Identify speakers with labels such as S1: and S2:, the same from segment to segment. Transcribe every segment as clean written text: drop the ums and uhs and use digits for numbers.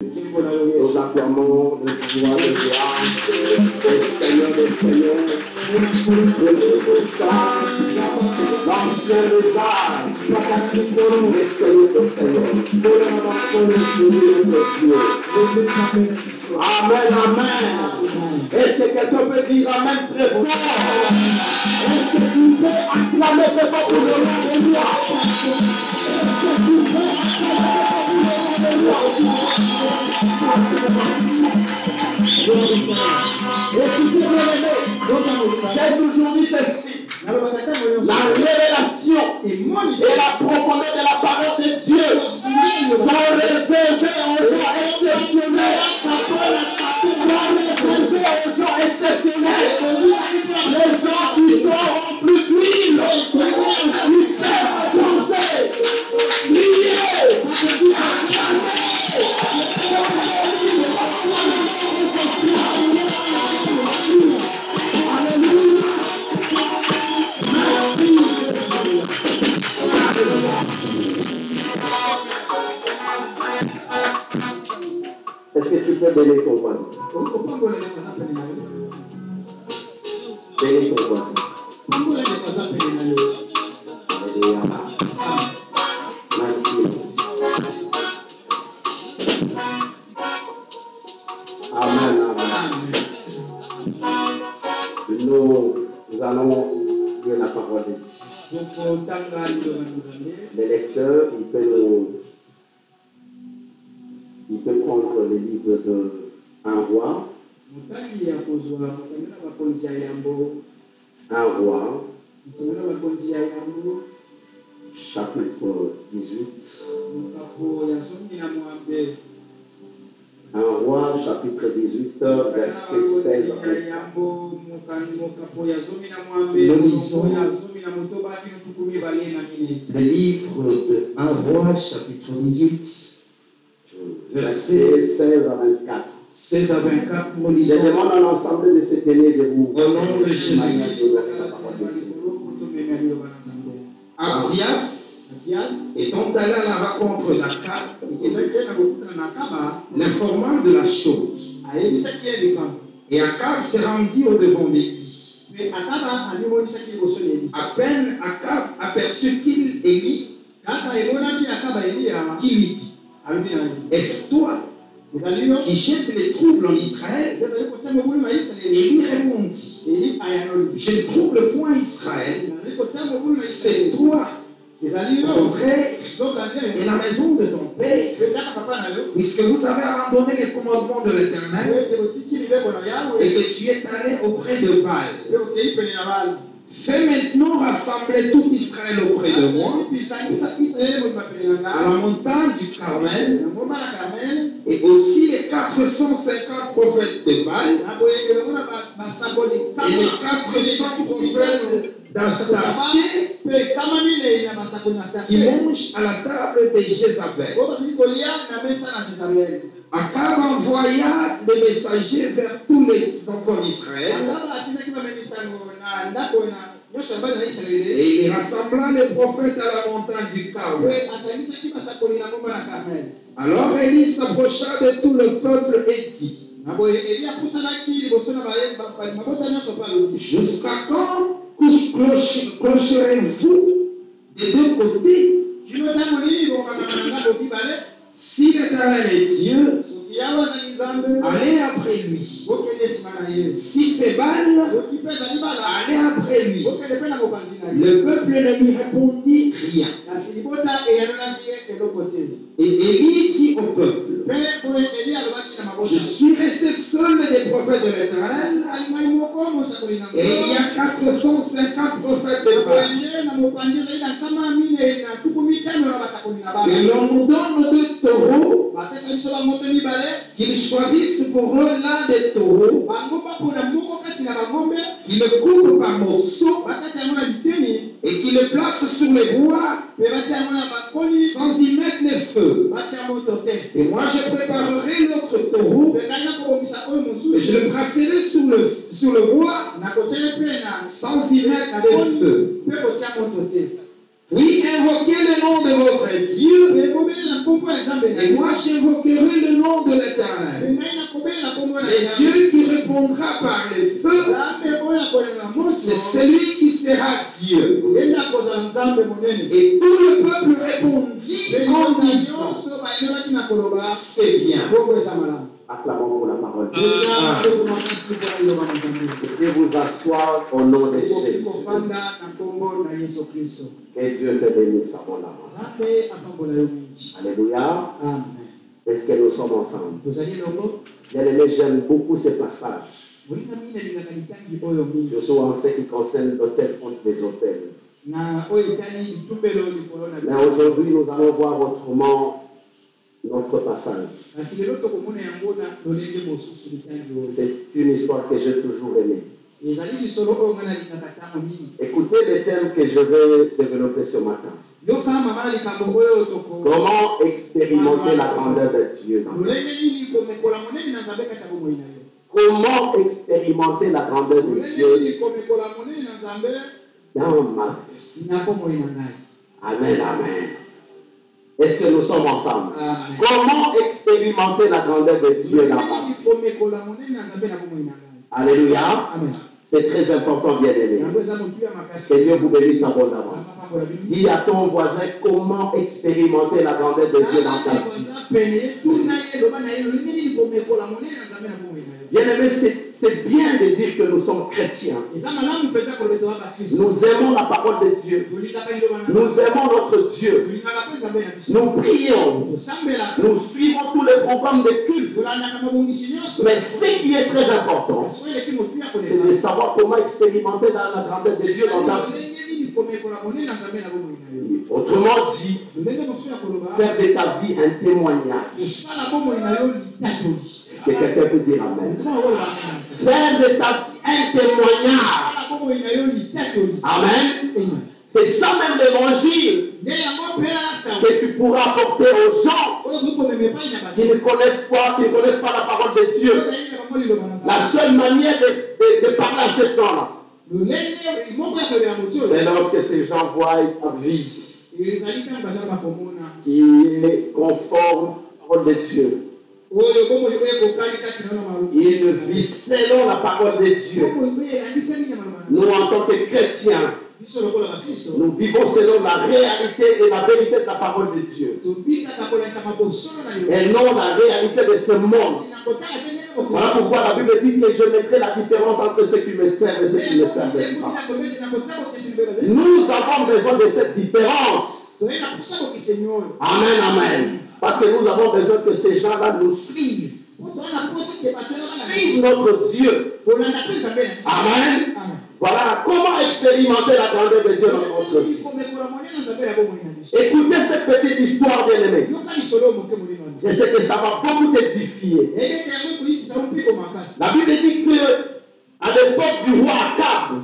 S1: Nous acclamons le pouvoir de gloire, le Seigneur des Seigneurs, le Dieu saint, l'ancien des âges, le Seigneur des Seigneurs, Amen, amen. Est-ce que quelqu'un peut dire amen très fort? Est-ce que tu peux acclamer très fort pour le nom de gloire? Est-ce que tu peux acclamer très fort pour le nom de gloire? J'ai toujours dit ceci. La révélation et la profondeur de la parole de Dieu sont réservées aux gens exceptionnels. Aux gens exceptionnels. Les gens qui sont plus d'huile, qui savent danser, prier, est-ce que tu peux bénir ton voisin? Bénis ton voisin. Alléluia. Merci. Amen, amen. Nous allons lire la parole de Dieu. Le lecteur, il peut prendre le livre de Un roi. Un roi, chapitre 18. Un roi, chapitre 18, verset 16 à 24. Nous lisons le livre de Un roi, chapitre 18. Verset 16 à 24. 16 à 24, nous lisons. Je demande à l'ensemble de se tenir debout. Au nom de Jésus-Christ. Abdias étant allé à la rencontre d'Akab, l'informant de la chose. Et Akab se rendit au-devant de lui. À peine Akab aperçut-il Élie, qui lui dit: est-ce toi qui jette les troubles en Israël? Élie répondit: je ne trouble point Israël, c'est toi, au contraire, et la maison de ton père, puisque vous avez abandonné les commandements de l'Éternel et que tu es allé auprès de Baal. Fais maintenant rassembler tout Israël auprès de moi, à la montagne du Carmel, et aussi les 450 prophètes de Baal, et les 400 prophètes d'Astarté qui mangent à la table de Jézabel. Akab envoya des messagers vers tous les enfants d'Israël. Et il rassembla les prophètes à la montagne du Carmel. Alors Élie s'approcha de tout le peuple et dit: jusqu'à quand clocherez-vous des deux côtés? Si l'Éternel est Dieu, allez après lui. Si c'est Baal, allez après lui. Le peuple ne lui répondit rien. Et Élie dit au peuple: je suis resté seul des prophètes de l'Éternel, et il y a 450 prophètes de Baal. Et l'on nous donne deux taureaux, qu'ils choisissent pour eux l'un des taureaux, qu'ils le coupent par morceaux et qu'ils le placent sur les bois sans y mettre les feux. Et moi je préparerai l'autre taureau et je le brasserai sur le bois sans y mettre les feux. Oui, invoquez le nom de votre Dieu Et moi j'invoquerai le nom de l'Éternel. Et Dieu qui répondra par le feu, c'est celui qui sera Dieu. Et tout le peuple répondit en disant, c'est bien.
S2: Acclamons pour la parole. Et vous asseoir au nom de Jésus. Que Dieu te bénisse à mon âme. Alléluia. Est-ce que nous sommes ensemble? Bien-aimé, j'aime beaucoup ces passages. Surtout en ce qui concerne l'autel contre les autels. Mais aujourd'hui, nous allons voir autrement notre passage. C'est une histoire que j'ai toujours aimée. Écoutez les thèmes que je vais développer ce matin. Comment expérimenter la grandeur de Dieu dans ta vie? Comment expérimenter la grandeur de Dieu dans ma vie? Amen, amen. Est-ce que nous sommes ensemble? Amen. Comment expérimenter la grandeur de Dieu dans ma vie? Alléluia. Amen. C'est très important, bien-aimé. Que Dieu vous bénisse abondamment. Dis à ton voisin comment expérimenter la grandeur de Dieu dans ta vie. Bien-aimé, c'est bien de dire que nous sommes chrétiens. Nous aimons la parole de Dieu. Nous aimons notre Dieu. Nous prions. Nous suivons tous les programmes de culte. Mais ce qui est très important, c'est de savoir comment expérimenter la grandeur de Dieu dans ta vie. Autrement dit, faire de ta vie un témoignage. Est-ce que quelqu'un peut dire amen? Faire de ta vie un témoignage. Amen. C'est ça même l'évangile que tu pourras apporter aux gens qui ne connaissent pas la parole de Dieu. La seule manière de parler à ces gens-là, c'est lorsque ces gens voient ta vie qui est conforme à la parole de Dieu. Ils vivent selon la parole de Dieu. Nous, en tant que chrétiens, nous vivons selon la réalité et la vérité de la parole de Dieu. Et non la réalité de ce monde. Voilà pourquoi la Bible dit que je mettrai la différence entre ceux qui me servent et ceux qui ne me servent pas. Nous avons besoin de cette différence. Amen, amen. Parce que nous avons besoin que ces gens-là nous suivent. Suivent notre Dieu. Amen. Voilà comment expérimenter la grandeur de Dieu dans notre vie. Écoutez cette petite histoire, bien-aimée. Je sais que ça va beaucoup t'édifier. La Bible dit que à l'époque du roi Akab,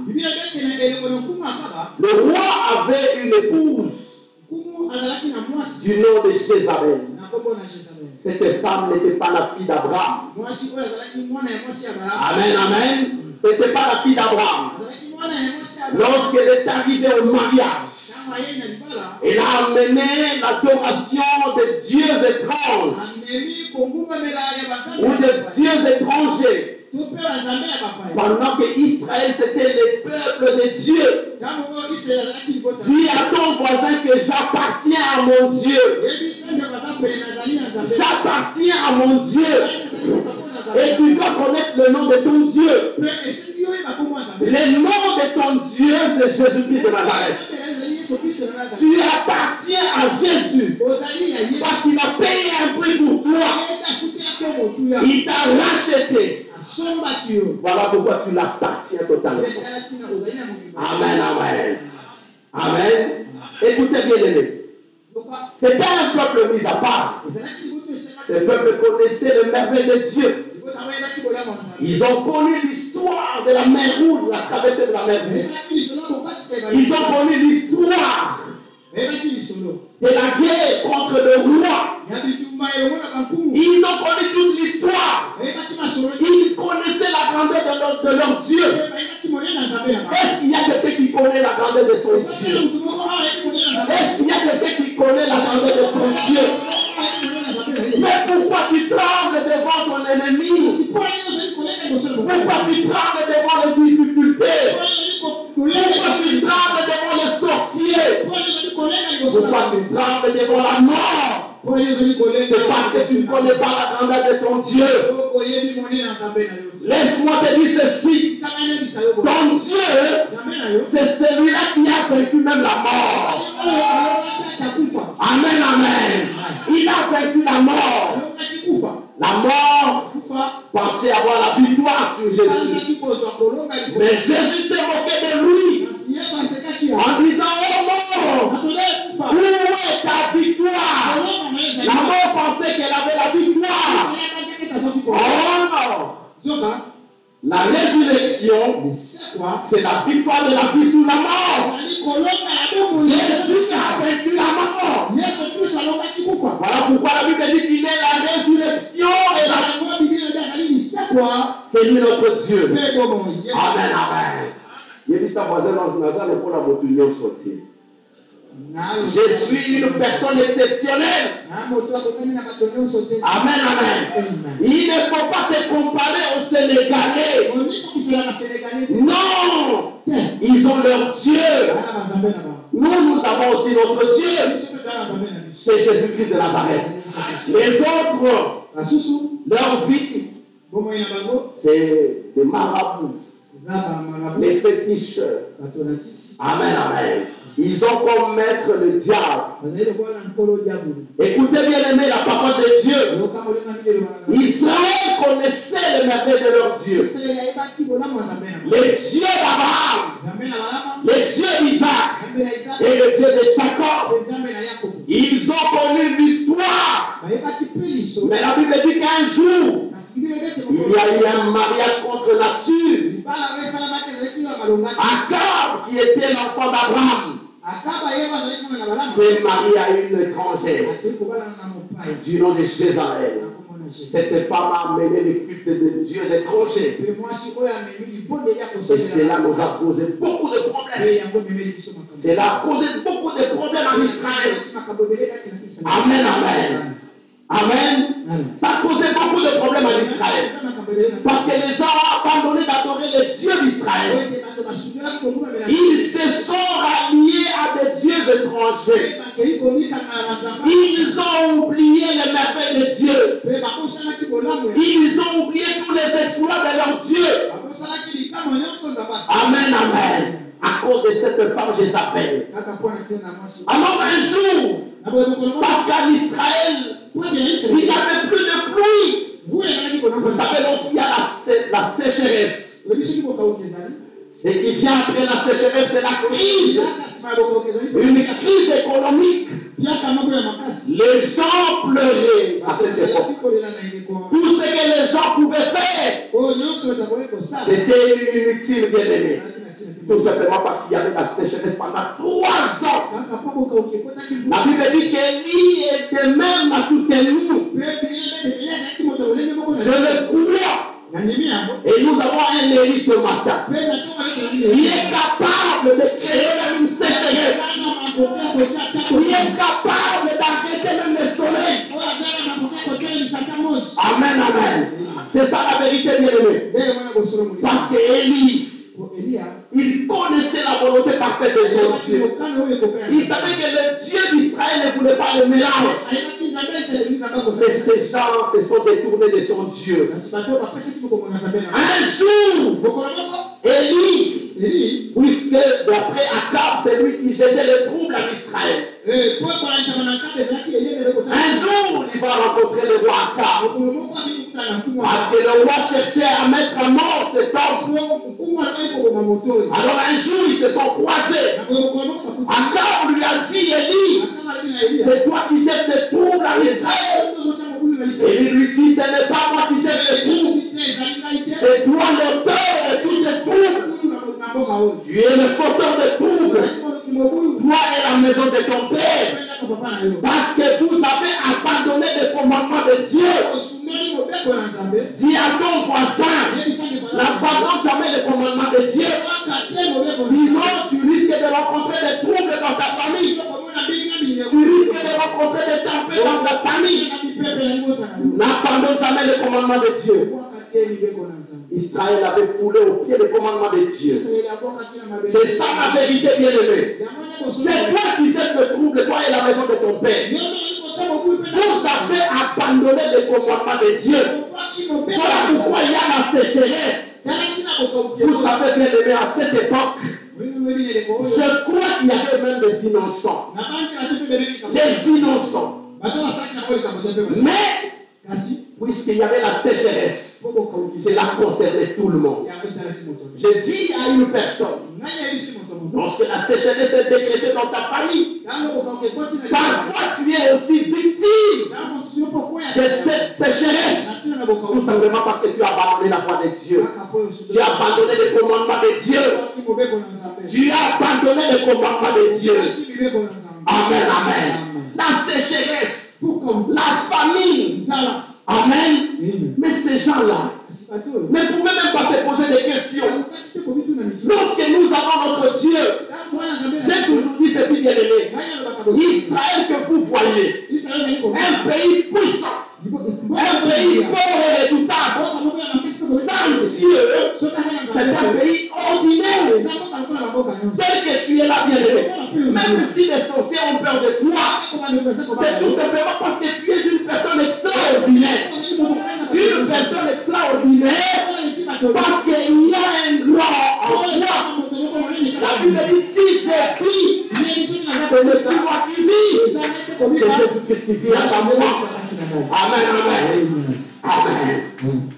S2: le roi avait une épouse du nom de Jézabel. Cette femme n'était pas la fille d'Abraham. Amen, amen. Ce n'était pas la fille d'Abraham. Lorsqu'elle est arrivée au mariage, elle a amené l'adoration de dieux étranges ou de dieux étrangers. Pendant que Israël c'était le peuple de Dieu. Dis à ton voisin que j'appartiens à mon Dieu. J'appartiens à mon Dieu. Et tu dois connaître le nom de ton Dieu. Le nom de ton Dieu, c'est Jésus-Christ de Nazareth. Tu appartiens à Jésus. Parce qu'il a payé un prix pour toi. Il t'a racheté. Voilà pourquoi tu l'appartiens totalement. Amen, amen. Amen. Écoutez bien, aimé. C'était un peuple mis à part. Ce peuple connaissait le merveille de Dieu. Ils ont connu l'histoire de la mer Rouge, la traversée de la mer Rouge. Ils ont connu l'histoire de la guerre contre le roi. Ils ont connu toute l'histoire. Ils connaissaient la grandeur de leur Dieu. Est-ce qu'il y a quelqu'un qui connaît la grandeur de son Dieu? Est-ce qu'il y a quelqu'un qui connaît la grandeur de son Dieu? Pourquoi tu trembles devant les difficultés? Pourquoi tu trembles devant les sorciers? Pourquoi tu trembles devant la mort? C'est parce que tu ne connais pas la grandeur de ton Dieu. Laisse-moi te dire ceci. Ton Dieu, c'est celui-là qui a vaincu même la mort. Amen, amen. Il a vaincu la mort. La mort pensait avoir la victoire sur Jésus. Mais Jésus s'est moqué de lui en disant: oh mort, où est ta victoire? La mort pensait qu'elle avait la victoire. Oh, la résurrection, c'est la victoire de la vie sur la mort. Jésus a vaincu la mort. Voilà pourquoi la Bible dit qu'il est la résurrection et la mort. C'est lui notre Dieu. Amen, amen. Je suis une personne exceptionnelle. Amen, amen. Il ne faut pas te comparer aux Sénégalais. Non, ils ont leur Dieu. Nous avons aussi notre Dieu. C'est Jésus-Christ de Nazareth. Les autres, leur vie, c'est des marabouts, les féticheurs. Amen, amen. Ils ont comme maître le diable. Écoutez bien aimé la parole de Dieu. Israël connaissait les merveilles de leur Dieu. Le Dieu d'Abraham, le Dieu d'Isaac et le Dieu de Jacob. Ils ont connu l'histoire. Mais la Bible dit qu'un jour, il y a eu un mariage contre nature. Akab, qui était l'enfant d'Abraham, s'est marié à une étrangère du nom de Jézabel. Cette femme a amené les cultes de dieux étrangers. Et cela nous a causé beaucoup de problèmes. Cela a causé beaucoup de problèmes en Israël. Amen, amen. Amen. Ça a causé beaucoup de problèmes en Israël. Parce que les gens ont abandonné d'adorer les dieux d'Israël. Ils se sont ralliés à des dieux étrangers. Ils ont oublié les merveilles de Dieu. Ils ont oublié tous les exploits de leur Dieu. Amen, amen. À cause de cette femme Jézabel. Alors un jour, parce qu'en Israël, il n'y avait plus de pluie. Vous savez, lorsqu'il y a la sécheresse, ce qui vient après la sécheresse, c'est la crise. Une crise économique. Les gens pleuraient à cette époque. Tout ce que les gens pouvaient faire, c'était inutile, bien aimé. Tout simplement parce qu'il y avait la sécheresse pendant 3 ans. La Bible dit qu'Élie était même à tout nous. Je le crois. Et nous avons un Élie ce matin. Il est capable de créer une sécheresse. Il est capable d'arrêter même le soleil. Amen, amen. C'est ça la vérité, bien aimé. Parce que Élie, il connaissait la volonté parfaite de Dieu. Il savait que le Dieu d'Israël ne voulait pas le mélange. Mais ces gens se sont détournés de son Dieu. Un jour, Élie, puisque d'après Akab, c'est lui qui jetait le trouble en Israël. Un jour, il va rencontrer le roi Akab. Parce que le roi cherchait à mettre à mort cet homme. Alors un jour, ils se sont croisés. Akab lui a dit: Élie, c'est toi qui jettes le trouble en Israël. Et il lui dit: ce n'est pas moi qui jette le trouble. C'est toi l'auteur de tous ces troubles. Tu es le fauteur de troubles. Toi et la maison de ton père. Parce que vous avez abandonné le commandement de Dieu. Dis à ton voisin: n'abandonne jamais le commandement de Dieu. Sinon, tu risques de rencontrer des troubles dans ta famille. Tu risques de rencontrer des tempêtes dans ta famille. N'abandonne jamais le commandement de Dieu. Israël avait foulé au pied les commandements de Dieu. C'est ça la vérité, bien-aimée. C'est toi qui jettes le trouble, toi et la maison de ton père. Vous avez abandonné les commandements de Dieu. Voilà pourquoi il y a la sécheresse. Vous savez, bien-aimé, à cette époque, je crois qu'il y avait même des innocents. Des innocents. Mais, puisqu'il y avait la sécheresse, cela concernait tout le monde. J'ai dit à une personne, lorsque la sécheresse est décrétée dans ta famille, parfois tu es aussi victime de cette sécheresse. Tout simplement parce que tu as abandonné la voie de Dieu. Tu as abandonné les commandements de Dieu. Tu as abandonné les commandements de Dieu. Amen, amen. La sécheresse, la famine. Amen. Mais ces gens-là ne pouvaient même pas se poser des questions. Lorsque nous avons notre Dieu, j'ai toujours dit ceci, bien-aimé. Israël que vous voyez, un pays puissant, un pays fort et redoutable, sans Dieu, c'est un pays ordinaire. Tel que tu es là, bien-aimé. Même si les sorciers ont peur de toi, c'est tout simplement parce que tu es une personne extraordinaire. Une personne extraordinaire, parce qu'il y a un grand en toi. La Bible dit, si je vis, ce n'est plus moi qui vis, c'est Jésus-Christ qui vit à moi. Amen, amen. Amen.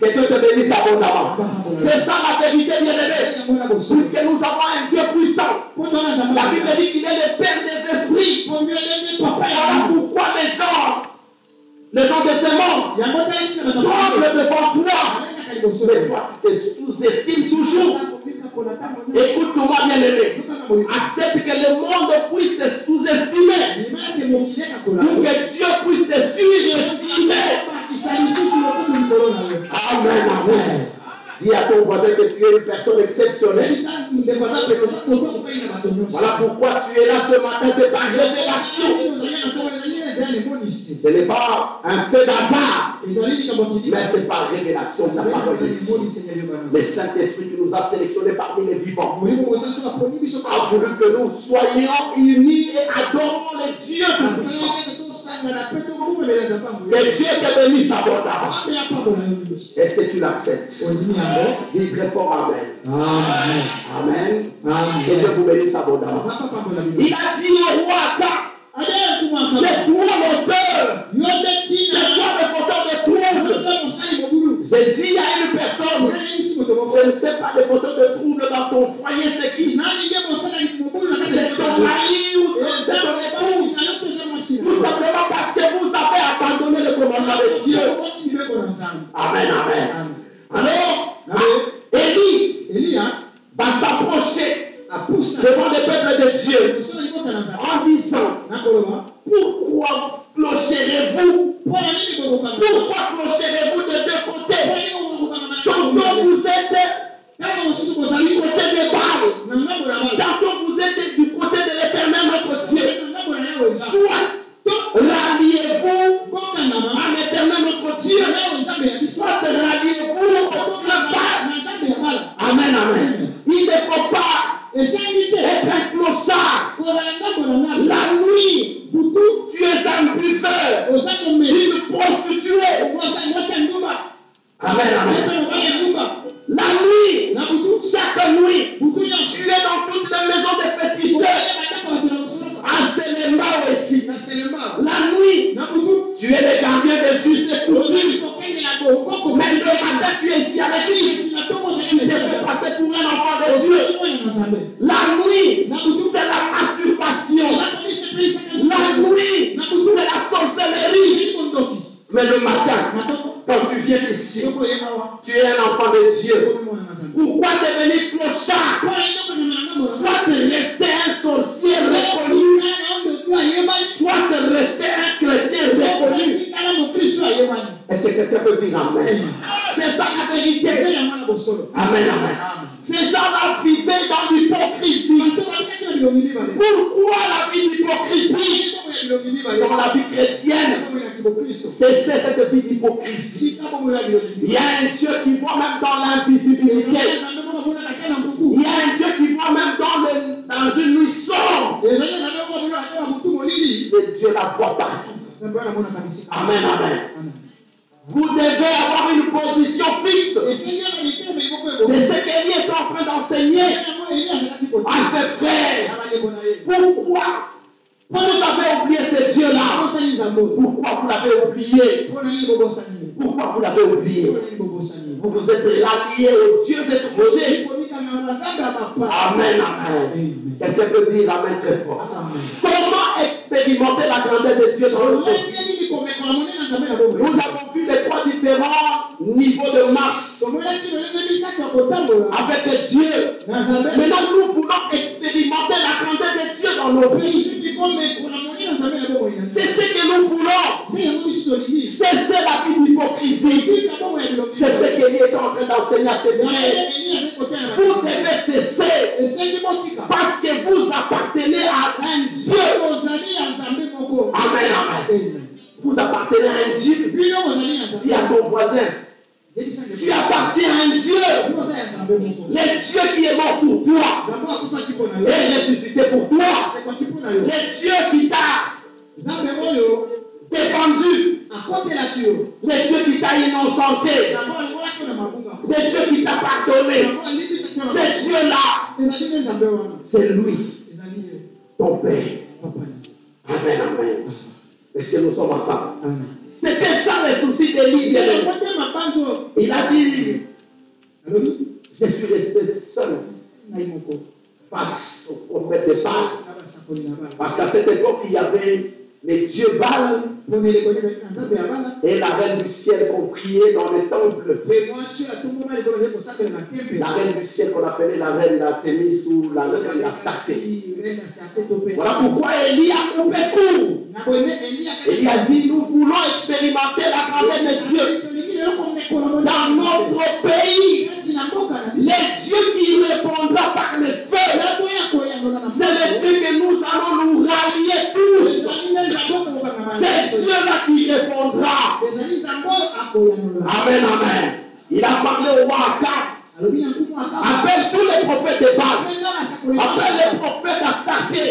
S2: Que Dieu te bénisse abondamment. C'est ça la vérité, bien-aimé. Puisque nous avons un Dieu puissant. La Bible dit qu'il est le Père des esprits. Voilà pourquoi les gens de ce monde tremblent devant toi. Mais toi, tu te sous-estimes toujours. Écoute-moi, bien-aimé. Accepte que le monde puisse te sous-estimer. Pour que Dieu puisse te surestimer. Amen, amen. Dis à ton voisin que tu es une personne exceptionnelle. Voilà pourquoi tu es là ce matin, c'est par révélation. Ce n'est pas un fait d'hasard, mais c'est par révélation, sa parole de Dieu. Le Saint-Esprit qui nous a sélectionnés parmi les vivants a voulu que nous soyons unis et adorons les dieux tout-puissants. Que Dieu te bénisse abondamment. Est-ce que tu l'acceptes? Dis très fort Amen. Amen. Amen. Que Dieu vous bénisse abondamment. Il a dit au roi Aka, c'est toi l'auteur. C'est toi le fauteur de troubles. J'ai dit à une personne, je ne sais pas les fauteurs de troubles dans ton foyer, c'est qui? C'est ton mari ou c'est ton époux? Tout simplement parce que vous avez abandonné le commandement de Dieu. Amen, amen. Alors, Élie va s'approcher devant le peuple de Dieu en disant, pourquoi clocherez-vous? Pourquoi clocherez-vous de deux côtés? Tantôt vous êtes du côté des Baals, tantôt vous êtes du côté de l'Éternel notre Dieu. Soit ralliez-vous à l'Éternel notre Dieu, soit ralliez-vous au Baal. Amen, amen. Il ne faut pas être un clochard. La nuit, tu es un buveur, une prostituée. Amen, amen. La nuit, chaque nuit, tu es dans toutes les maisons de féticheurs. À Séléma aussi. La nuit, tu es le gardien des us et coutumes. Mais le matin, tu es ici avec lui. Tu peux passer pour un enfant de Dieu. La nuit, c'est la masturbation. La nuit, c'est la sorcellerie. Mais le matin, quand tu viens ici, tu es un enfant de Dieu. Pourquoi devenir clochard? Soit de rester un sorcier reconnu, soit de rester un chrétien reconnu. Est-ce que quelqu'un peut dire Amen? C'est ça la vérité. Amen, amen. Ces gens-là vivaient dans l'hypocrisie. Pourquoi la vie d'hypocrisie? Dans la vie chrétienne, Cessez cette vie d'hypocrisie. Il y a un Dieu qui voit même dans l'invisibilité. Il y a un Dieu qui voit même dans une nuit sombre. Ce Dieu la voit partout. Amen, amen. Vous devez avoir une position fixe. C'est ce qu'Élie est en train d'enseigner à ses frères. Pourquoi vous avez oublié ce Dieu-là? Pourquoi vous l'avez oublié? Pourquoi vous l'avez oublié? Vous vous êtes rallié au Dieu étranger. Amen, amen. Quelqu'un peut dire amen très fort. Comment expérimenter la grandeur de Dieu dans notre vie? Nous avons vu les trois différents niveaux de marche avec Dieu. Maintenant, nous voulons expérimenter la grandeur de Dieu dans nos vies. C'est ce que nous voulons. Cesser la vie d'hypocrisie. C'est ce qu'Élie est en train d'enseigner à ses frères. Vous devez cesser parce que vous appartenez à un Dieu. Amen, amen. Vous appartenez à un Dieu. Dis à ton voisin, tu appartiens à un Dieu. Le Dieu qui est mort pour toi et ressuscité pour toi. Le Dieu qui t'a défendu. Le Dieu qui t'a innocenté. Le Dieu qui t'a pardonné. Ce Dieu-là, c'est lui, ton Père. Amen, amen. Est-ce que nous sommes ensemble? C'était ça le souci d'Élie. Il a dit, je suis resté seul face au prophète de Baal. Parce qu'à cette époque, il y avait les dieux Baal et la reine du ciel qu'on priait dans le temple. La reine du ciel qu'on appelait la reine d'Artémis ou la reine d'Astarté. Voilà pourquoi Élie a coupé court. Élie a dit, nous voulons expérimenter la grandeur de Dieu dans notre pays. Le Dieu qui répondra par le feu, c'est le Dieu que nous allons nous rallier tous. C'est Dieu-là qui répondra. Amen, amen. Il a parlé au roi Akab. Appelle tous les prophètes de Baal. Appelle les prophètes d'Astarté.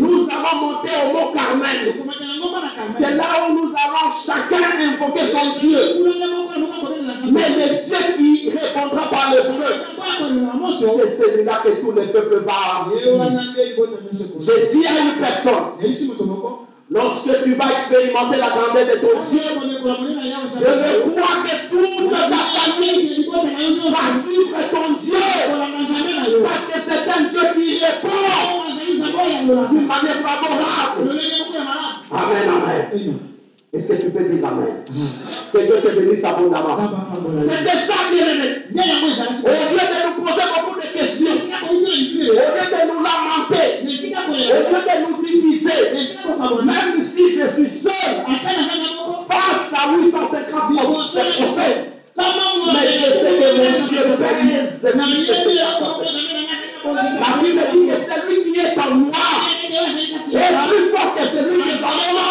S2: Nous allons monter au mont Carmel. C'est là où nous allons chacun invoquer son Dieu. Mais le Dieu qui répondra par le feu, c'est celui-là que tous les peuples vont. Je dis à une personne, lorsque tu vas expérimenter la grandeur de ton Dieu, je veux croire que toute ta famille va suivre ton Dieu. Parce que c'est un Dieu qui répond d'une manière favorable. Amen, amen. Est-ce que tu peux dire amen? Que Dieu te bénisse abondamment. C'était ça, bien-aimé. Au lieu de nous poser beaucoup de questions, au lieu de nous lamenter, au lieu de nous diviser, même si je suis seul face à 850 prophètes, mais je sais que mon Dieu pèse. La Bible dit que celui qui est en moi est plus fort que celui qui est en moi.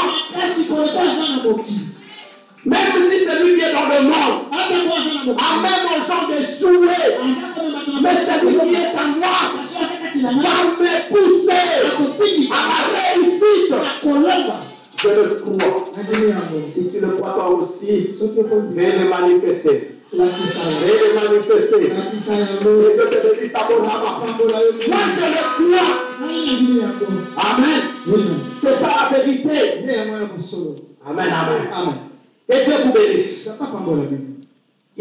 S2: Même si celui qui est dans le monde amène aux gens d'échouer, mais celui qui est en moi va me pousser à la réussite. Je le crois. Si tu le crois toi aussi, vais le manifester. Vais le manifester. Je te bénisse abondamment. Moi je le crois. Amen. C'est ça la vérité. Amen, amen. Et Dieu vous bénisse.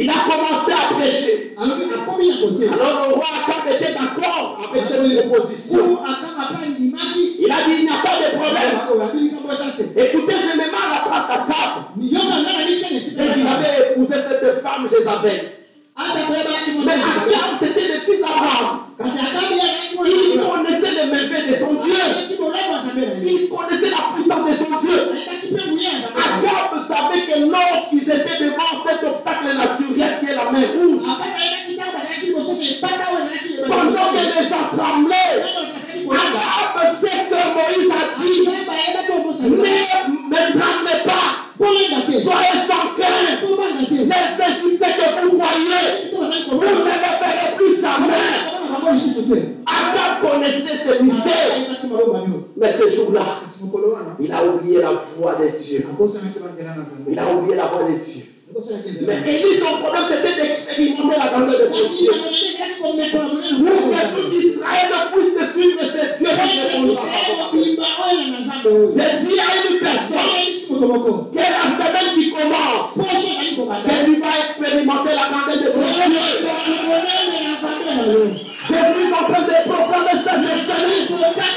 S2: Il a commencé à prêcher. Alors le roi Akab était d'accord avec cette proposition. Il a dit il n'y a pas de problème. Écoutez, je me mets à la place d'Akab. Il avait épousé cette femme Jézabel. Mais Akab c'était le fils d'Abraham. Il connaissait les merveilles de son Dieu. Il connaissait la puissance de son Dieu. Akab savait que lorsqu'ils étaient devant cet obstacle naturel qui est la mer rouge, pendant que les gens tremblaient, Akab sait que Moïse a dit ne tremblez pas. Akab connaissait ce mystère. Mais ce jour-là, il a oublié la voix de Dieu. Il a oublié la voix de Dieu. Mais Élie, son problème, c'était d'expérimenter la grandeur de Dieu. Pour que tout Israël puisse suivre ce Dieu qui répondra. J'ai dit à une personne que la semaine qui commence, que tu vas expérimenter la grandeur de Dieu. Je suis en train de proclamer cette message.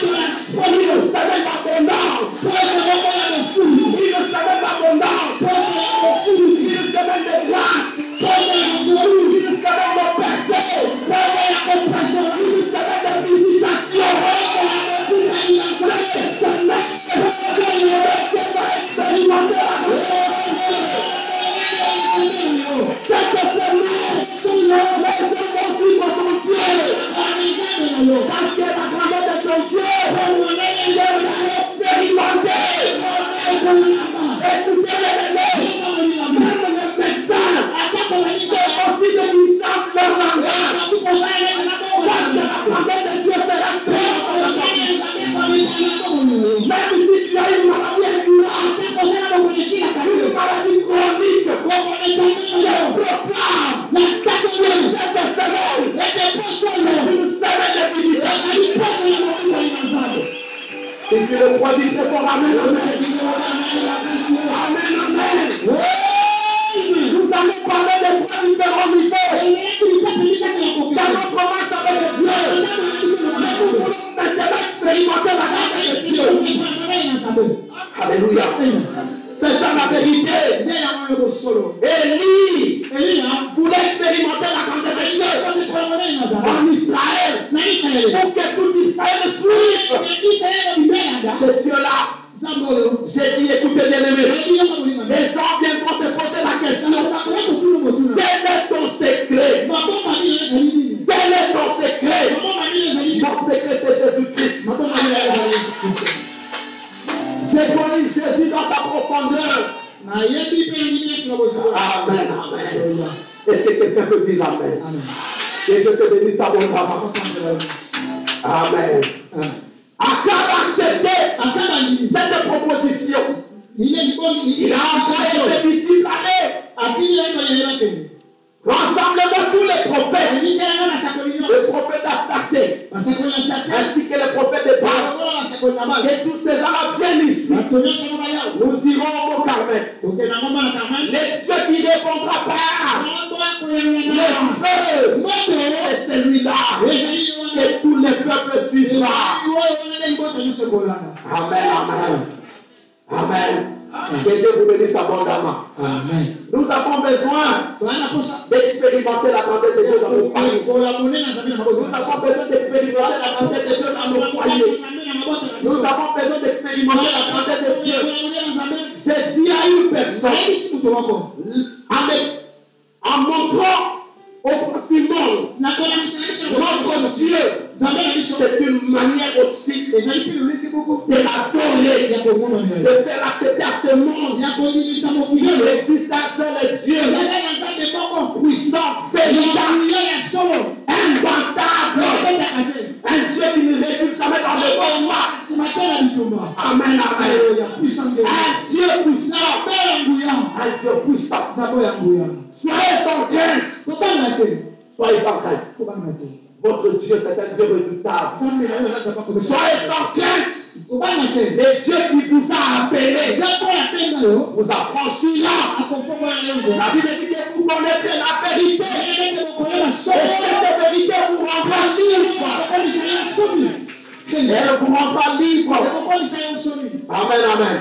S2: Une semaine d'abondance. Une semaine d'abondance. Une semaine de grâce. Une semaine de percée. Une semaine de visitation. Cette semaine, tu vas expérimenter la grandeur. Cette semaine, les gens vont suivre ton Dieu. Parce que la grandeur de ton Dieu, je l'ai expérimenté. Écoutez les même les médecins, c'est aussi des puissants de leur langage. Parce que la grandeur de Dieu sera créée. Même si tu as une maladie incurable, une maladie chronique, je proclame cette semaine, une semaine de visitation. Et tu le crois, dis très fort, amen, amen. Amen, amen. Nous allons parler de trois différents niveaux. Dans notre marche avec Dieu, nous voulons maintenant expérimenter la grâce de Dieu. Alléluia. C'est ça la vérité. Élie voulait expérimenter la grandeur de Dieu en Israël. Pour que tout Israël suive ce Dieu-là. J'ai dit, écoutez bien aimé, les gens viendront te poser la question. Quel est ton secret? Quel est ton secret? Mon secret, c'est Jésus-Christ. J'ai connu Jésus dans sa profondeur. Amen, amen. Est-ce que quelqu'un peut dire amen? Et je te bénisse abondamment. Amen. Akab a accepté cette proposition. Il a envoyé ses disciples aller. Rassemblement tous les prophètes, le prophète Astarté, ainsi que le prophète de Baal, et tous ces gens viennent ici. Nous irons au Mont Carmel. Les dieux qui ne répondra pas, le feu, c'est celui-là que tous les peuples suivront. Amen, amen. Amen. Que Dieu vous bénisse abondamment. Amen. Nous avons besoin d'expérimenter la grandeur de Dieu dans nos familles. Nous avons besoin d'expérimenter la grandeur de Dieu dans nos foyers. Nous avons besoin d'expérimenter la grandeur de Dieu. J'ai dit à une personne, en montrant au monde, notre Dieu, c'est une manière aussi de l'adorer, de faire accepter à ce monde qu'il existe un seul Dieu, puissant, véritable, indomptable, un Dieu qui ne recule jamais dans le bon mois. Amen, amen. Un Dieu puissant, un Dieu puissant. Soyez sans crainte. Soyez sans crainte. Votre Dieu, c'est un Dieu redoutable. Soyez sans crainte. Le Dieu qui vous a appelé vous a franchi là. La Bible dit que vous connaissez la vérité. Et cette vérité vous rendra libre. Elle vous rendra libre. Amen, amen.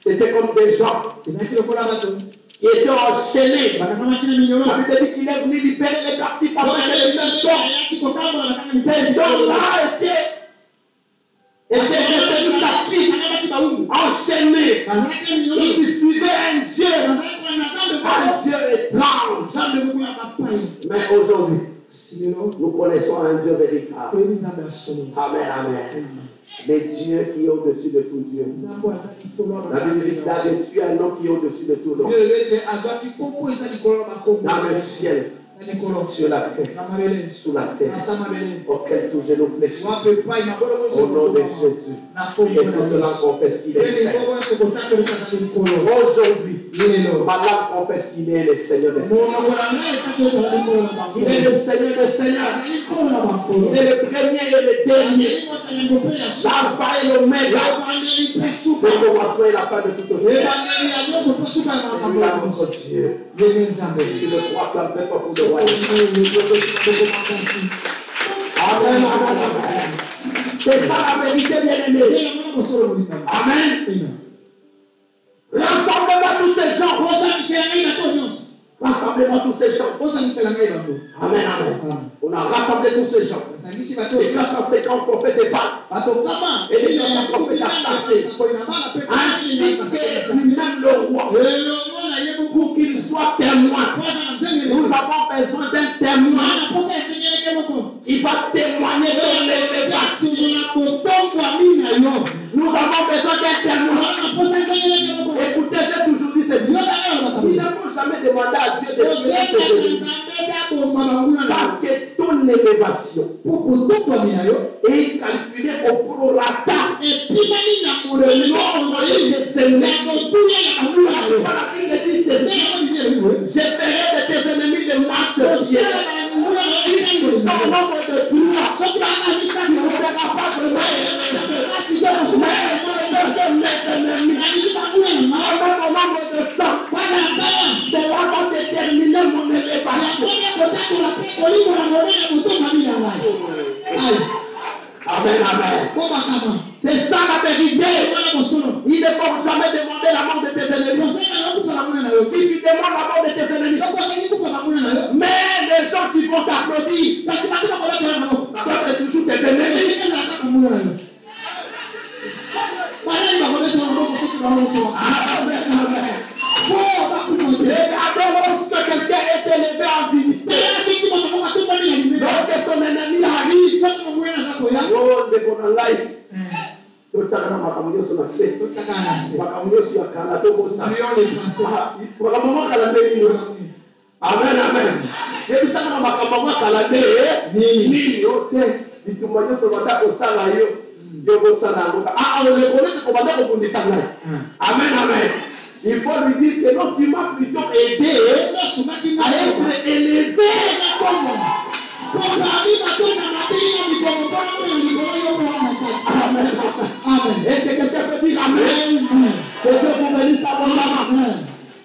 S2: C'était comme des gens qui étaient enchaînés. La Bible dit qu'il est venu libérer les captifs avec les gens. Ces gens-là étaient retenus captifs, enchaînés. Ils suivaient un Dieu étrange. Mais aujourd'hui, nous connaissons un Dieu véritable. Amen, amen. Les dieux qui est au-dessus de tout Dieu. La Bible dit qu'il a reçu un nom qui est au-dessus de tout nom. Dans le ciel, sur la terre, sous la terre, auquel tous genoux fléchissent. Au nom de Jésus, et toute langue confesse qu'il est Seigneur. Aujourd'hui, ma langue confesse qu'il est le Seigneur des Seigneurs. Il est le Seigneur des Seigneurs. Il est le premier et le dernier. L'alpha et l'oméga. Le commencement et la fin de toute chose. Celui-là, notre Dieu. Tu le crois, comme pas pour le royaume. Amen, amen, amen. C'est ça la vérité, bien-aimé. Amen. Rassemblement tous ces gens. Rassemblement tous ces gens. Amen, amen. On a rassemblé tous ces gens. Et 450 prophètes et pas. Et les 400 prophètes à starter. Ainsi que lui-même le roi. Pour qu'il soit témoin. Nous avons besoin d'un témoin. Il va témoigner de l'élévation. Nous avons besoin d'un témoin. Écoutez, j'ai toujours dit ceci. Nous n'avons jamais demandé à Dieu de tuer parce que ton élévation est calculée au prorata. Le nombre de ses ennemis. Il dit ceci. Je ferai de tes ennemis des marques de ciel. Si nous sommes nombre de droits, tu ne feras pas de mal. Au nombre de sang, cela va déterminer mon élévation. Amen, amen. C'est ça la vérité. Il ne faut jamais demander la mort de tes ennemis. Si tu demandes la mort de tes ennemis, mais les gens qui vont t'applaudir, ça doit être toujours tes ennemis. Regardons lorsque quelqu'un est élevé en dignité. Lorsque son ennemi arrive, oh, de mon live. Totaka makamyo so na se. Makamyo so akala to bosa. Makamyo kala be. Amen, amen. Et puis ça na makamyo kala be. Ni yote. Bitumanyo so bata ko sala yo. Yo ko sala ngo. Ah, on le connaît ko bata ko bundisa ngai. Amen, amen. Il faut lui dire que non, tu m'as plutôt aidé à être élevé. Amen. Est-ce que quelqu'un peut dire Amen? Que Dieu vous bénisse abondamment.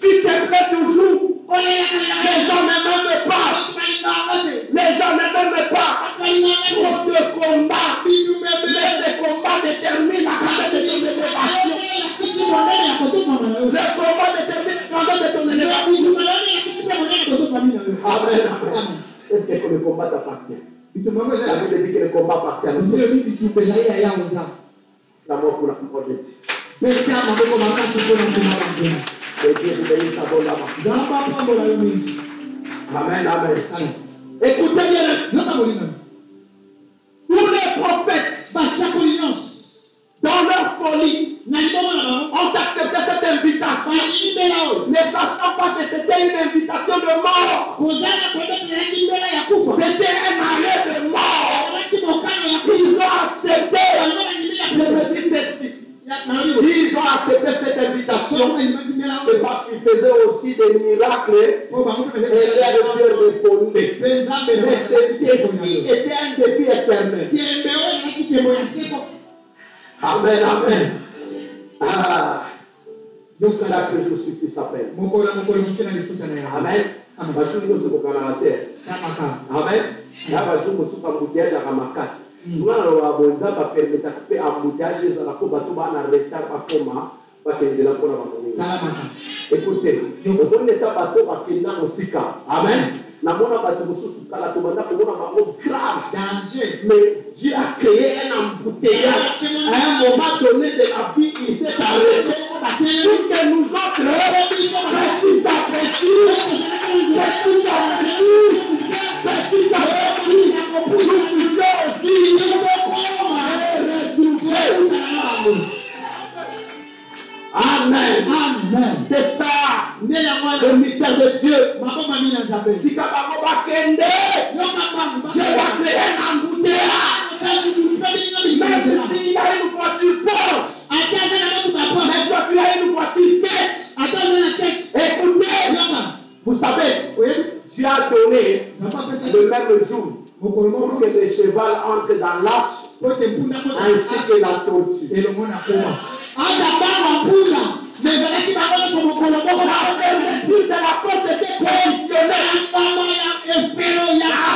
S2: Tu t'aimerais toujours. Les gens ne m'aiment pas. Les gens ne m'aiment pas. Trop de combats. Mais ces combats déterminent la capacité de l'élévation. Le combat détermine la capacité de ton élévation. Amen. Est-ce que le combat t'appartient? La Bible dit que le combat appartient à nous. L'amour pour la parole de Dieu. Que Dieu vous bénisse abondamment. Amen, amen. Écoutez bien. Tous les prophètes, dans leur folie, ont accepté cette invitation, ne sachant pas que c'était une invitation de mort. C'était un arrêt de mort. Ils ont accepté. Je me dis ceci. S'ils ont accepté cette invitation, c'est parce qu'ils faisaient aussi des miracles et les Dieu répondait. Mais ce défi était un défi éternel. Amen, amen. Ah, chaque jour suffit sa peine. Amen. Amen. Écoutez, amen. Mais Dieu a créé un embouteillage. À un moment donné de la vie, il s'est arrêté. Pour que nous autres, petit à petit, nous puissions aussi retrouver. Amen. C'est ça. le mystère de Dieu. Dieu va créer un embouteillage. Même s'il y a une voiture Porsche, mais toi tu as une voiture Quetch. Écoutez, vous savez, Dieu a donné le même jour pour que le cheval entre dans l'arche ainsi que la tortue. La fermeture de la porte était conditionnée à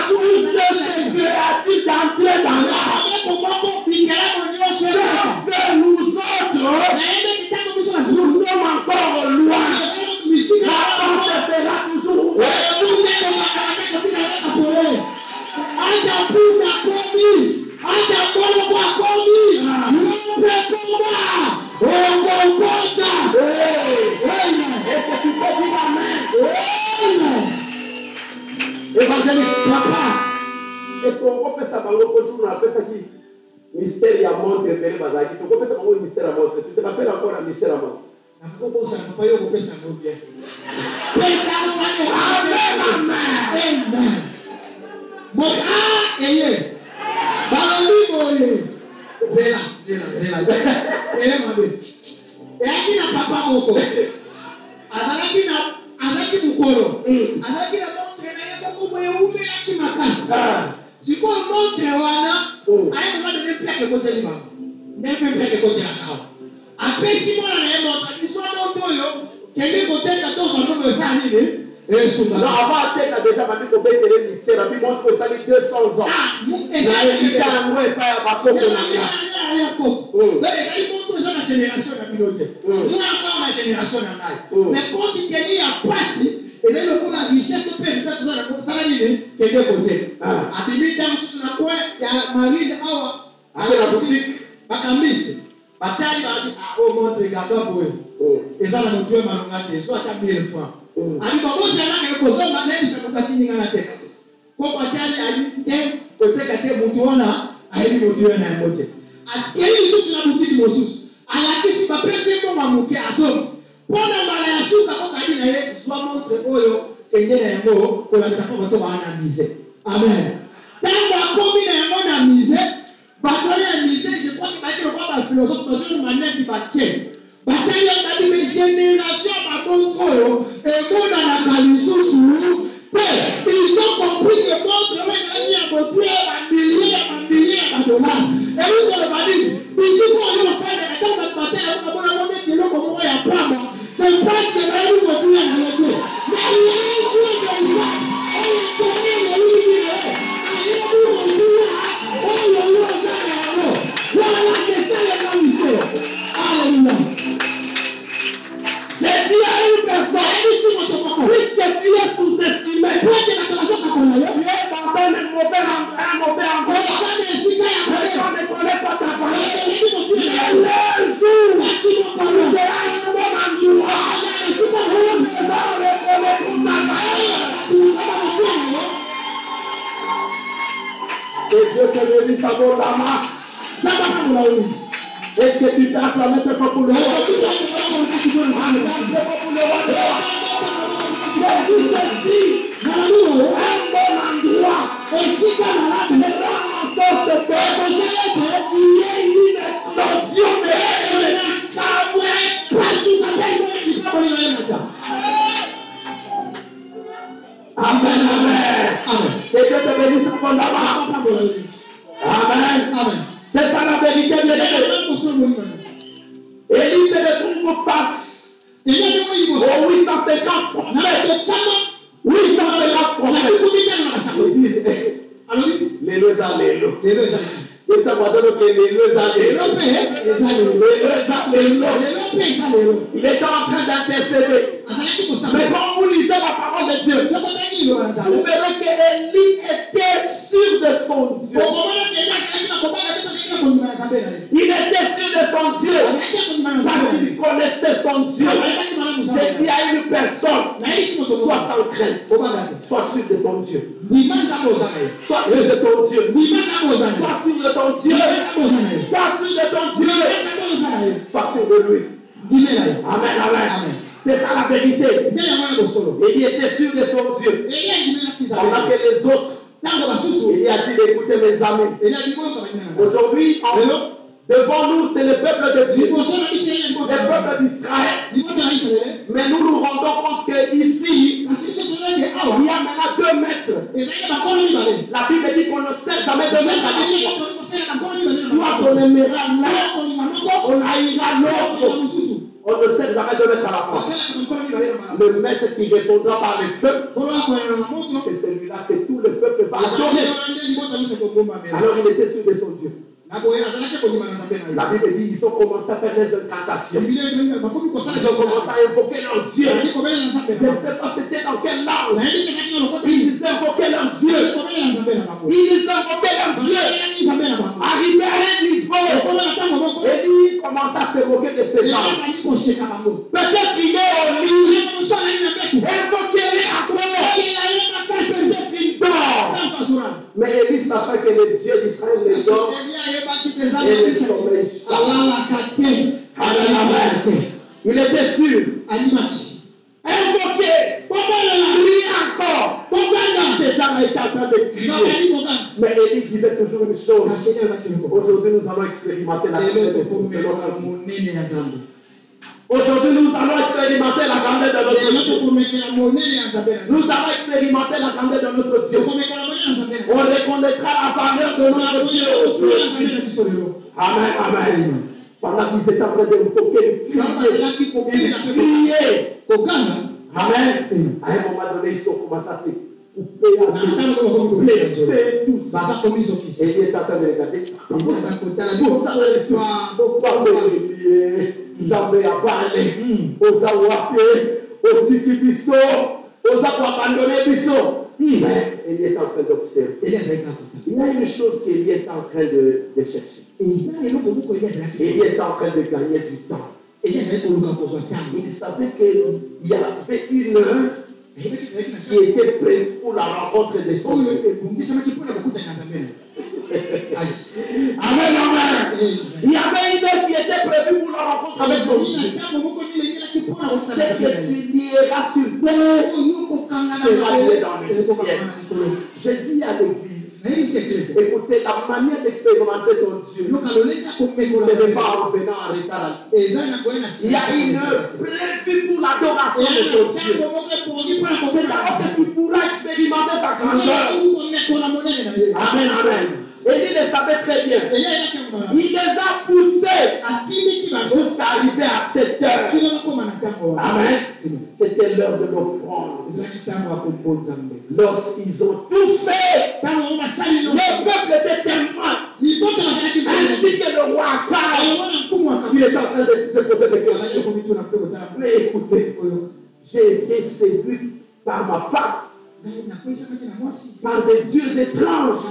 S2: cause de ces créatures d'entrer dans l'arche. Mais nous autres, nous sommes encore loin. La porte sera toujours ouverte. Évangéliste, papa, est-ce qu'on peut faire ça par l'autre jour? On appelle ça qui mystère à montre, repéré Bazaki. On peut faire ça par le mystère à montre. Tu te rappelles encore un mystère à montre? Amen. Avant déjà m'a dit qu'on peut le mystère, puis montre que ça fait 200 ans.
S1: Mais quand il tenait à passer, et là, le la richesse de paix, ça n'a pas de côté. À Bibi, dans ce coin, il y a Marie de Awa, à la boutique, à Camis. Bataille, oh, montre, regarde, et ça, la nourriture, soit à 1000 francs. Ami kwa moja na kozonga nani sakati ngana teka. Kwa kwatali ali te koteka te mutuona ali mutuona na mote. Akeli susu na butiki mosusu. Alakisi ba pese mo mamuke asomo. Pona mala ya suka kwa kabi na ye zwa montre oyo kengene yango ko la sapo bato bana mise. Amen. Tango akomi na yango na mise, batoli na mise, je crois que batelo kwa ba philosophe parce que maneti batie. Bataille de la génération à contrôle et bon dans la calisusu. Ils ont compris que notre reste a montré à milliers de dollars. Et nous on va dire, ici pour aller au faire des temps de bataille, on va monter que l'eau comme on y a pas. C'est parce que là nous continuons à monter. Mais il y a un jour de loi. On connaît le livre. Voilà, c'est ça les commissaires. Alléluia. J'ai dit à une personne, puisque tu es sous-estimé, tu es dans un mauvais endroit, les gens ne connaissent pas ta parole. Le jour où tu seras un bon endroit, les gens reconnaîtront ta parole. Que Dieu te bénisse à mon lama. Ça va pas pour la rue. Est-ce que tu t'as acclamé tes propres pour le roi? C'est ici, un bon endroit. Et si tu es malade, les gens en sorte de faire qu'il y ait une explosion de haine. Ça va pas sous ta peine, il faut pas le matin. Amen, amen. Amen. Que Dieu te bénisse à ton âme. Amen. Amen. C'est ça la vérité, bien aimé. Élie se retrouve face au 850 promesses. 850 promesses. Alléluia, alléluia. C'est ça, moi, que il était en train d'intercéder. Mais quand vous lisez la parole de Dieu, vous verrez qu'Élie était sûr de son Dieu. Il était sûr de son Dieu. Parce qu'il connaissait son Dieu. J'ai dit à une personne, sois sans crainte. Sois sûr de ton Dieu. Sois sûr de ton Dieu. Sois sûr de ton Dieu. Sois sûr de ton Dieu. Sois sûr de lui. Amen, amen.
S2: C'est ça la vérité. Il était sûr de son Dieu. Pendant que les autres, il a dit d'écouter mes amis. Aujourd'hui, devant nous, c'est le peuple de Dieu, le peuple d'Israël. Mais nous nous rendons compte qu'ici, il y a maintenant 2 mètres. La Bible dit qu'on ne sait jamais 2 mètres. Soit on aimera l'un, soit on haïra l'autre. On ne sait jamais 2 mètres à la fois. Le maître qui répondra par le feu, c'est celui-là que tout le peuple va adorer. Alors il était sûr de son Dieu. La Bible dit qu'ils ont commencé à faire des incantations. Ils ont commencé à invoquer leur Dieu. Je ne sais pas c'était dans quelle langue. Ils invoquaient leur Dieu. Ils invoquaient leur Dieu. Arrivé à un niveau, et ils commencent à se moquer de ces gens. Peut-être qu'il est au lit. Invoquez-les à quoi? Peut-être qu'il dort. Mais Élie savait que le Dieu d'Israël les dort. Et le sommeil. Il était sûr. Invoqué. Crier encore. Ces gens étaient en train de crier. Mais Élie disait toujours une chose. Aujourd'hui, nous allons expérimenter la grandeur de notre Dieu. Aujourd'hui, nous allons expérimenter la grandeur de notre Dieu. Nous allons expérimenter la grandeur de notre Dieu. On reconnaîtra la valeur de notre Dieu. Amen, amen. Pendant qu'ils étaient en train d'invoquer, de crier. Amen. À un moment donné, ils ont commencé à se couper, à se blesser, tout ça. Et il est en train de regarder. Tout ça, nous avons parlé aux awapés, aux tikibiso, aux abandonnés biso. Mais il est en train d'observer. Il y a une chose qu'il est en train de chercher. Il est en train de gagner du temps. Il savait qu'il y avait une heure qui était prévue pour la rencontre de son Dieu. Amen, amen. Il y avait une heure qui était prévue pour la rencontre avec son Dieu. Ce que tu lieras sur terre sera lié dans le ciel. Je dis à l'église, écoutez, la manière d'expérimenter ton Dieu, ce n'est pas en venant en retard. Il y a une heure prévue pour l'adoration de ton Dieu. C'est d'abord que tu pourras expérimenter sa grandeur. Amen, amen. Et il le savait très bien. Il les a poussés jusqu'à arriver à 7 heures. Amen. C'était l'heure de l'offrande. Lorsqu'ils ont tout fait, le peuple était témoin. Ainsi que le roi Akab, il est en train de se poser des questions. Mais écoutez, j'ai été séduit par ma femme, par des dieux étranges.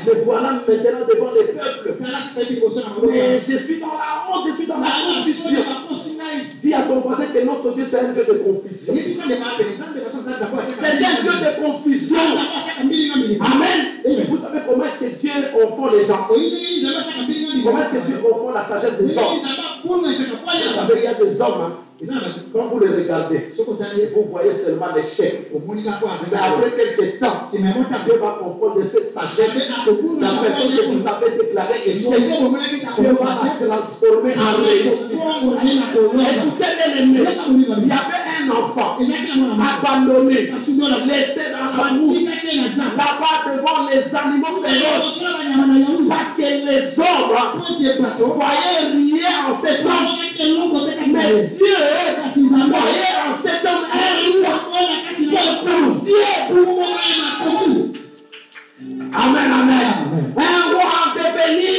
S2: Me voilà maintenant devant les peuples. Mais je suis dans la honte, je suis dans la confusion. Dis à ton voisin que notre Dieu c'est un Dieu de confusion. C'est un Dieu de confusion. Amen. Vous savez comment est-ce que Dieu confond les gens? Comment est-ce que Dieu confond la sagesse des hommes? Vous savez, il y a des hommes, quand vous les regardez, vous voyez seulement les chèques. Mais après quelques temps, Dieu va confondre cette sagesse. La personne que vous avez déclarée échec, Dieu va se transformer en réussite. Écoutez, bien-aimés, il y avait un enfant abandonné, laissé dans la boue, là-bas devant les animaux féroces, parce que les hommes voyaient rien en cet homme. Mais Dieu voyait en cet homme un roi Amen, amen. Un roi embelli.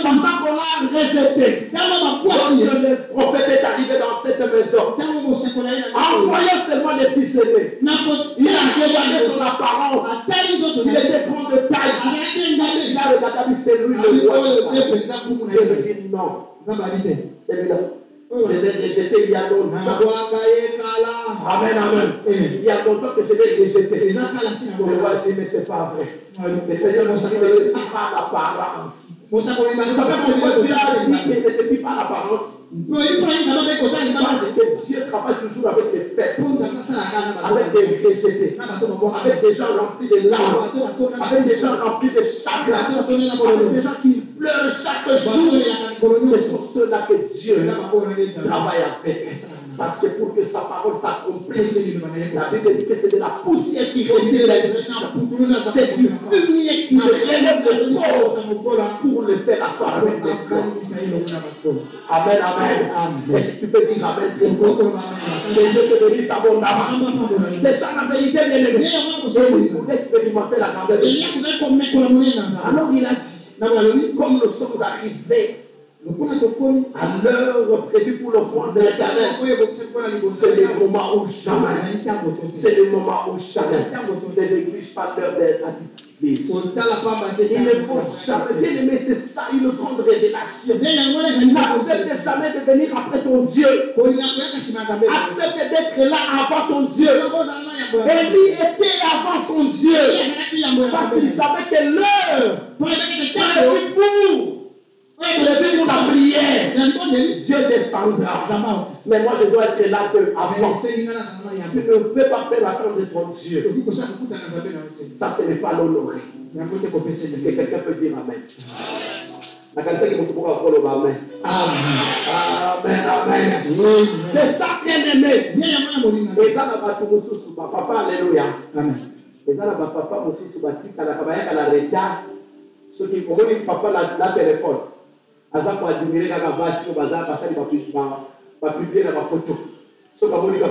S2: Pendant qu'on l'a rejeté. Lorsque le prophète est arrivé dans cette maison, en voyant seulement les fils aînés, il a regardé son apparence. Il était grand de taille. Il a regardé, c'est lui le roi. Je lui dis non. C'est lui là. Je l'ai rejeté il y a longtemps. Amen, amen. Il y a longtemps que je l'ai rejeté. Le roi dit, mais ce n'est pas vrai. Le Seigneur nous dit, pas l'apparence. Vous savez pourquoi Dieu a dit qu'il ne défie pas l'apparence? Parce que Dieu travaille toujours avec les faits, avec des rejetés, avec des gens remplis de larmes, avec des gens remplis de chagrin, avec des gens qui pleurent chaque jour. C'est pour cela que Dieu travaille avec. Parce que pour que sa parole s'accomplisse, la Bible dit que c'est de la poussière qui retire les gens. C'est du fumier qui relève le corps pour le faire asseoir avec les gens. Amen, amen. Est-ce que tu peux dire amen? Que Dieu te bénisse abondamment. C'est ça la vérité, bien aimé. Vous expérimenter la grandeur de Dieu. Alors il a dit, comme nous sommes arrivés à l'heure prévue pour l'offrande de l'Éternel, c'est le moment où jamais, c'est le moment où jamais ne néglige pas l'heure d'être à l'église. Il ne faut jamais, bien aimé, c'est ça une grande révélation. N'accepte jamais de venir après ton Dieu. Accepte d'être là avant ton Dieu. Élie était avant son Dieu parce qu'il savait que l'heure était pour pour la prière, Dieu descendra. Mais moi, je dois être là avant. Tu ne peux pas faire attendre ton Dieu. Ça, ce n'est pas l'honorer. Est-ce que quelqu'un peut dire amen? Amen. Amen. C'est ça, bien aimé. Et ça, papa, alléluia. Amen. Et ça, papa, la retard. Ceux qui ont papa la téléphone. Aza pour admirer la base, bazar, passer va publier la photo. Ce que vous dites,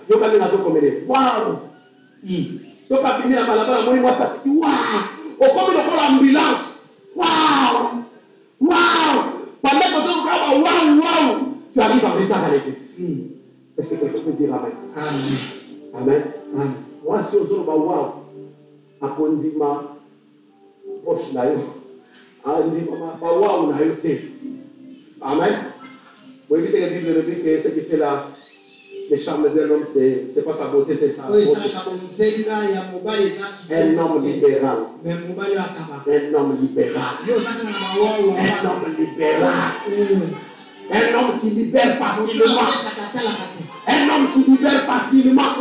S2: yo quand les comme les waouh, so quand publier la balabala, moi moi ça dit waouh, au comme l'ambulance, waouh, waouh, pendant que tu vas waouh waouh, tu arrives en retard à l'église. Est-ce que quelqu'un peut dire amen? Amen. Amen. Moi si on dit waouh, à condiment proche là. Amen. Vous évitez que disent que ce qui fait les charmes d'un homme, c'est pas sa beauté, c'est sa beauté. Un homme libéral. Un homme libéral. Un homme libéral. Un homme qui libère facilement. Un homme qui libère facilement.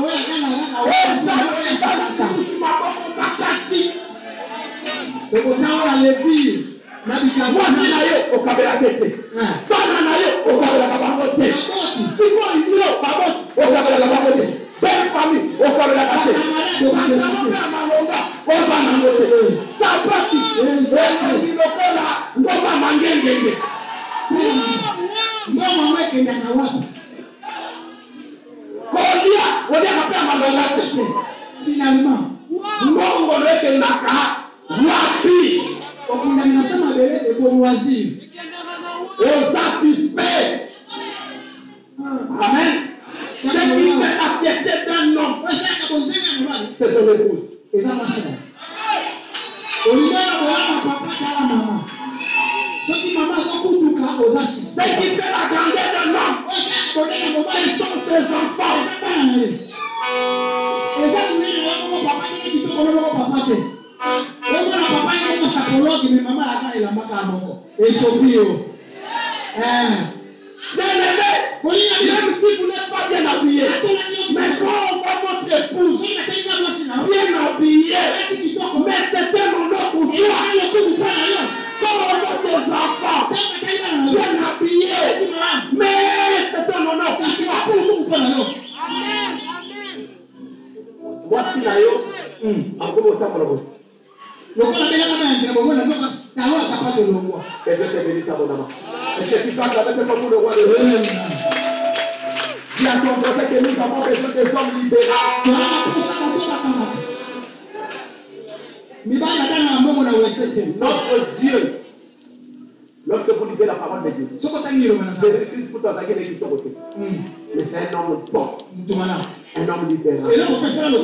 S2: Voici au Kabela Tete. Au Kabela Kabamote. Siko Idio, au Kabela Kabamote. Belle famille, au Kabela Kabamote. Au Kabela Kabamote. Sapati, Lokola, Ngoma Mangenge. Ngoma Mangenge na wapi? Kolia kapea Mandala Tete. Finalement, Mongo leke naka wapi? Nasema bele de loisir. Et ça suspect. Amen. Ce qui fait la fierté d'un homme, c'est son épouse. Et ça va se ce qui fait la grandeur d'un homme, ce sont ses enfants. Et ça, papa est psychologue, mais maman a la maman et Sopio. Même si vous n'êtes pas bien habillé, mais quand on voit votre épouse bien habillée, mais c'est un honneur pour toi. Quand on voit tes enfants bien habillés, mais c'est un honneur pour toi. Voici la yo. Encore autant pour le monde. Le corps de la main, c'est le moment où la loi s'appelle de l'eau. Et Dieu te bénisse abondamment. Et c'est si facile avec le monde de roi de Dieu. Dis à ton prophète que nous avons besoin des hommes libéraux. Notre Dieu, lorsque vous lisez la parole de Dieu, Jésus-Christ pour toi, mais c'est un homme bon. Un homme libéral. Et là, on peut ça le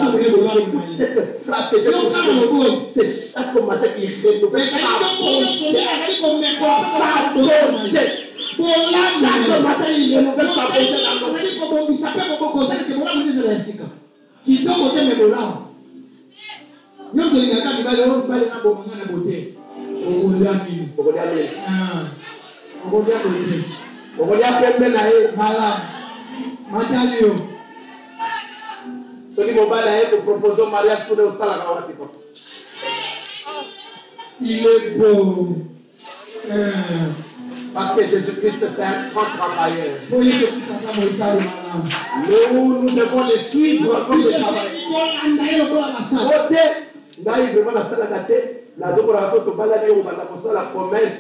S2: cette phrase que j'ai dit, c'est chaque matin qu'il fait. Chaque matin, il renouvelle sa bonté. Il s'appelle beaucoup ça que voilà, vous dites qui doit côté mais là. Nous que les gars qui va le haut, pas les gens pour beauté.
S1: Il est beau.
S2: Parce que Jésus-Christ, c'est un grand travailleur. Nous devons les suivre comme des travailleurs. La promesse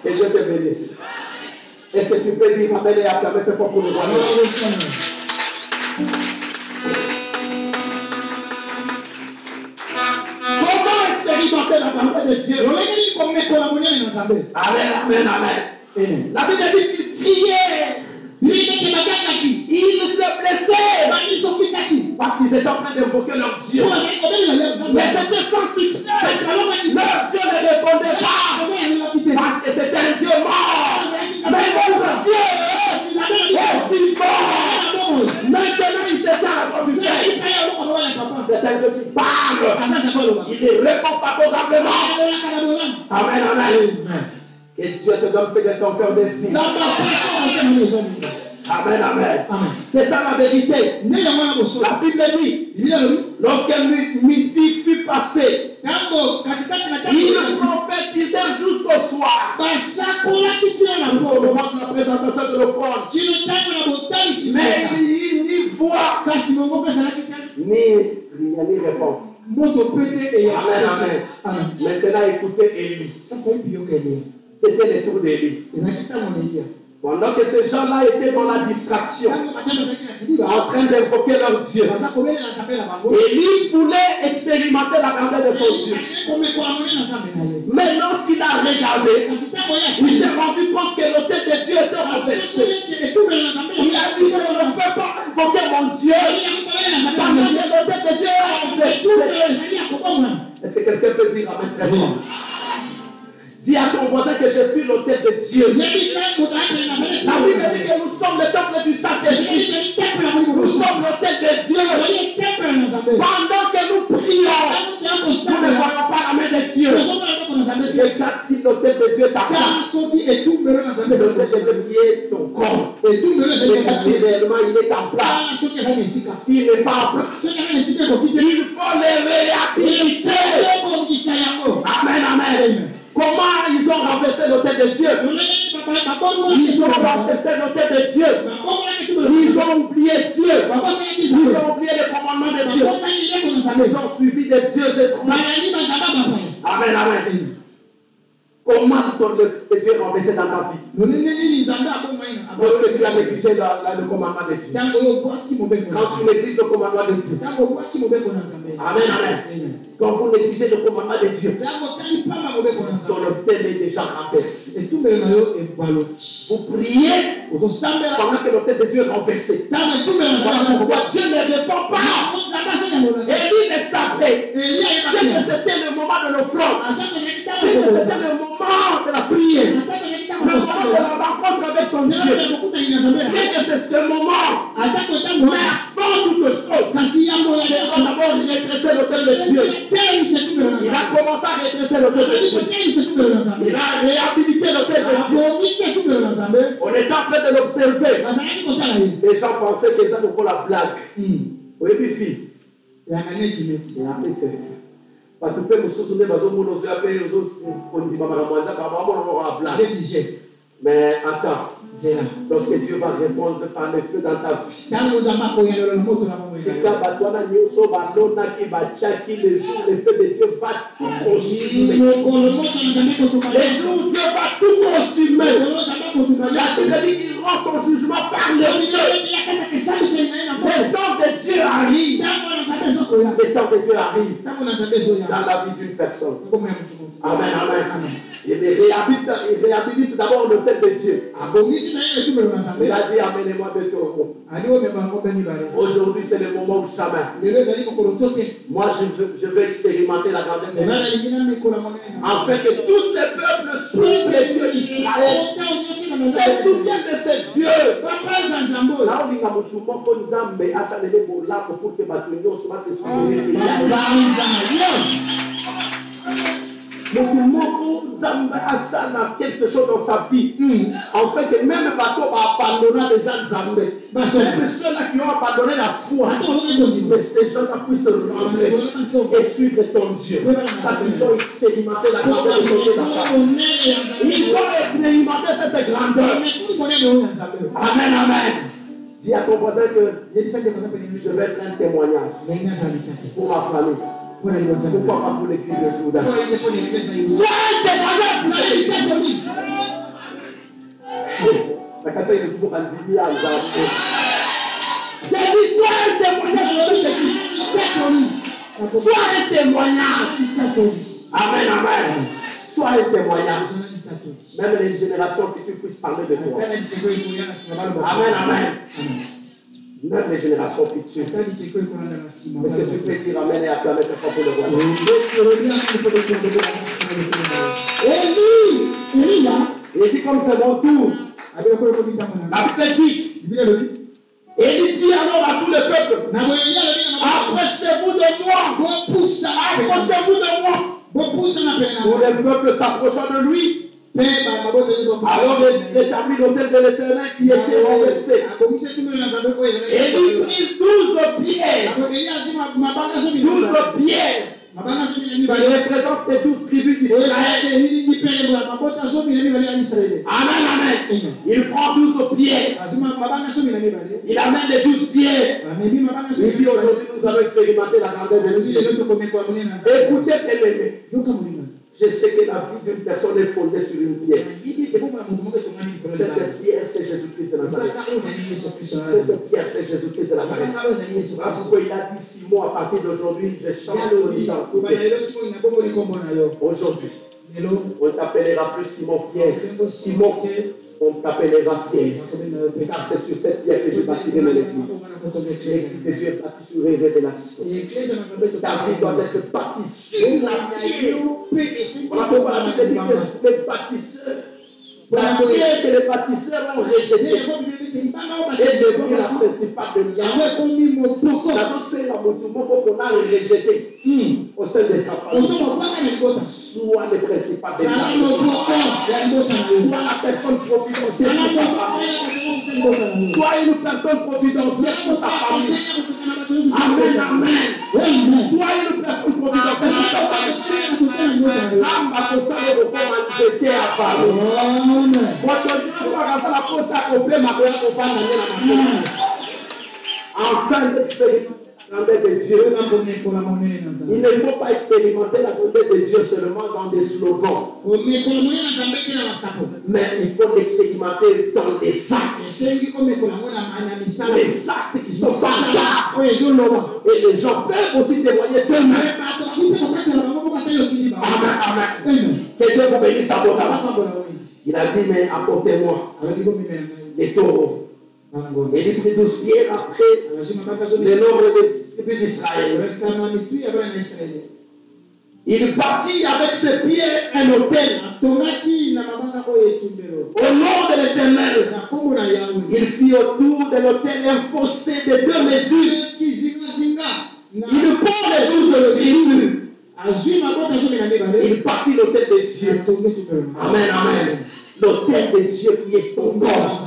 S2: que Dieu te bénisse. Est-ce que tu peux dire amen et acclamer tes propres voix? Comment expérimenter la grandeur de Dieu? Amen, amen, amen. La Bible dit qu'il priait. Ils se blessaient parce qu'ils étaient en train d'invoquer leur Dieu. Mais c'était sans succès. Leur Dieu ne répondait pas parce que c'était un Dieu mort. Mais votre Dieu est vivant. Maintenant, il s'est à la provision. C'est un Dieu qui parle. Il ne répond pas favorablement. Amen, amen. Que Dieu te donne ce que ton cœur désire. Amen, amen. C'est ça la vérité. La Bible dit, lorsque midi fut passé, il prophétisait jusqu'au soir. Au moment de la présentation de l'offrande. Mais il n'y voit ni rien, ni réponse. Amen, amen. Maintenant, écoutez Élie. C'était le tour d'Élie. Pendant que ces gens-là étaient dans la distraction, en train d'invoquer leur Dieu, Élie voulait expérimenter la grandeur de son Dieu. Mais lorsqu'il a regardé, il s'est rendu compte que l'autel de Dieu était renversé. Il a dit, je ne peux pas invoquer mon Dieu, parce que l'autel de Dieu est renversé. Est-ce que quelqu'un peut dire amen très fort? Dis à ton voisin que je suis l'autel de Dieu. La Bible dit que nous sommes le temple du Saint-Esprit. Nous sommes l'autel de Dieu. Pendant que nous prions, nous ne voyons pas la main de Dieu. Regarde si l'autel de Dieu t'appartient. L'autel de Dieu est ton corps. Regarde si réellement il est en place. S'il n'est pas en place, il faut le réhabiliter. Amen, amen. Comment ils ont renversé l'autel de Dieu? Ils ont renversé l'autel de Dieu. Ils ont oublié Dieu. Ils ont oublié les commandements de Dieu. Ils ont suivi des dieux étrangers. Amen, amen. Comment le Dieu est renversé dans ta vie? Parce que tu as négligé le commandement de Dieu. Quand tu négliges le commandement de Dieu. Amen, amen. Quand vous négligez le commandement de Dieu, son autel est déjà renversé. Vous priez pendant que l'autel de Dieu est renversé. Pourquoi Dieu ne répond pas? Élie le savait. C'était le moment de l'offrande. C'était le moment de la prière. Le moment de la rencontre avec son Dieu. C'est ce moment. Mais avant toute chose, il a d'abord redressé l'autel de Dieu. Il a commencé à redresser l'autel de Dieu. Il a réhabilité l'autel de Dieu. On était en train de l'observer. Les gens pensaient que ça nous fait la blague. Oui, puis fille. C'est un mais attends, lorsque Dieu va répondre par le feu dans ta vie, les jours, le feu de Dieu va tout consumer. Les jours, Dieu va tout consumer. La Bible dit qu'il rend son jugement par le feu. Le temps de Dieu arrive. Le temps de Dieu arrive dans la vie d'une personne. Amen, amen. Il réhabilite d'abord l'autel de Dieu. Il a dit amenez-moi bientôt. Aujourd'hui c'est le moment où jamais. Moi je veux expérimenter la grandeur de Dieu. Afin que tous ces peuples suivent le Dieu d'Israël. Se souviennent de ce Dieu. Pour que Mais tout le monde a quelque chose dans sa vie. En fait, même le bateau va abandonner les gens Zambé. Même ceux-là qui ont abandonné la foi. Mais ces gens-là puissent se rendre et suivre ton Dieu. Parce qu'ils ont expérimenté la grandeur de ton Dieu. Ils ont expérimenté cette grandeur. Amen, amen. Dis à ton voisin que je vais être un témoignage pour ma famille. Pourquoi pas pour l'église de Judas? Sois un témoignage. La casse est toujours en 10 000 ans. J'ai dit sois un témoignage. Sois un témoignage. Amen, amen. Sois un témoignage. Même les générations futures puissent parler de toi. Amen, amen. Même les générations futures. Est-ce que tu peux dire amen et acclamer ta foi pour le roi? Il dit comme c'est mon tour. La Bible dit. Et il dit alors à tout le peuple, approchez-vous de moi. Approchez-vous de moi. Pour le peuple s'approchant de lui. Alors il établit l'autel de l'Éternel qui était renversé. Et il prit 12 pierres. 12 pierres. Il représente les 12 tribus d'Israël. Amen, amen. Il prend 12 pierres. Il amène les 12 pierres. Il dit aujourd'hui nous allons expérimenter la grandeur de Dieu. Écoutez, bien-aimés. Je sais que la vie d'une personne est fondée sur une pierre. Cette pierre, c'est Jésus-Christ de Nazareth. Cette pierre, c'est Jésus-Christ de Nazareth. Voilà pourquoi il a dit Simon, à partir d'aujourd'hui, je change ton identité. Aujourd'hui, on ne t'appellera plus Simon Pierre. Simon, on t'appellera Pierre. Car c'est sur cette pierre que je bâtirai mon église. L'église de Dieu est bâtie sur une révélation. Ta vie doit être bâtie sur la pierre. Voilà pourquoi la Bible dit que les bâtisseurs, la pierre que les bâtisseurs ont rejetée est devenue la principale de l'Yahweh. La chose c'est la mouvement qu'on a rejeté au sein de sa famille. Soit le principal de l'Yahweh. Soit la personne providentielle pour ta famille. Soit une personne providentielle pour ta famille. Amen, amen. Soit une personne providentielle pour ta famille. L'âme va se faire le corps manifesté à Paris. Enfin d'expérimenter la grandeur de Dieu. Il ne faut pas expérimenter la grandeur de Dieu seulement dans des slogans. Mais il faut l'expérimenter dans des actes. Les actes qui sont pas là. Et les gens peuvent aussi témoigner d'eux-mêmes. Amen, amen. Que Dieu vous bénisse à vos âmes. Il a dit, mais apportez-moi des taureaux. Et il prit 12 pierres après le nombre des tribus d'Israël. Il bâtit avec ses pierres un autel. Au nom de l'Éternel, il fit autour de l'autel un fossé de 2 mesures. Il pond les 12 tribus. Il bâtit l'autel de Dieu. Amen, amen. L'autel de Dieu qui est ton corps.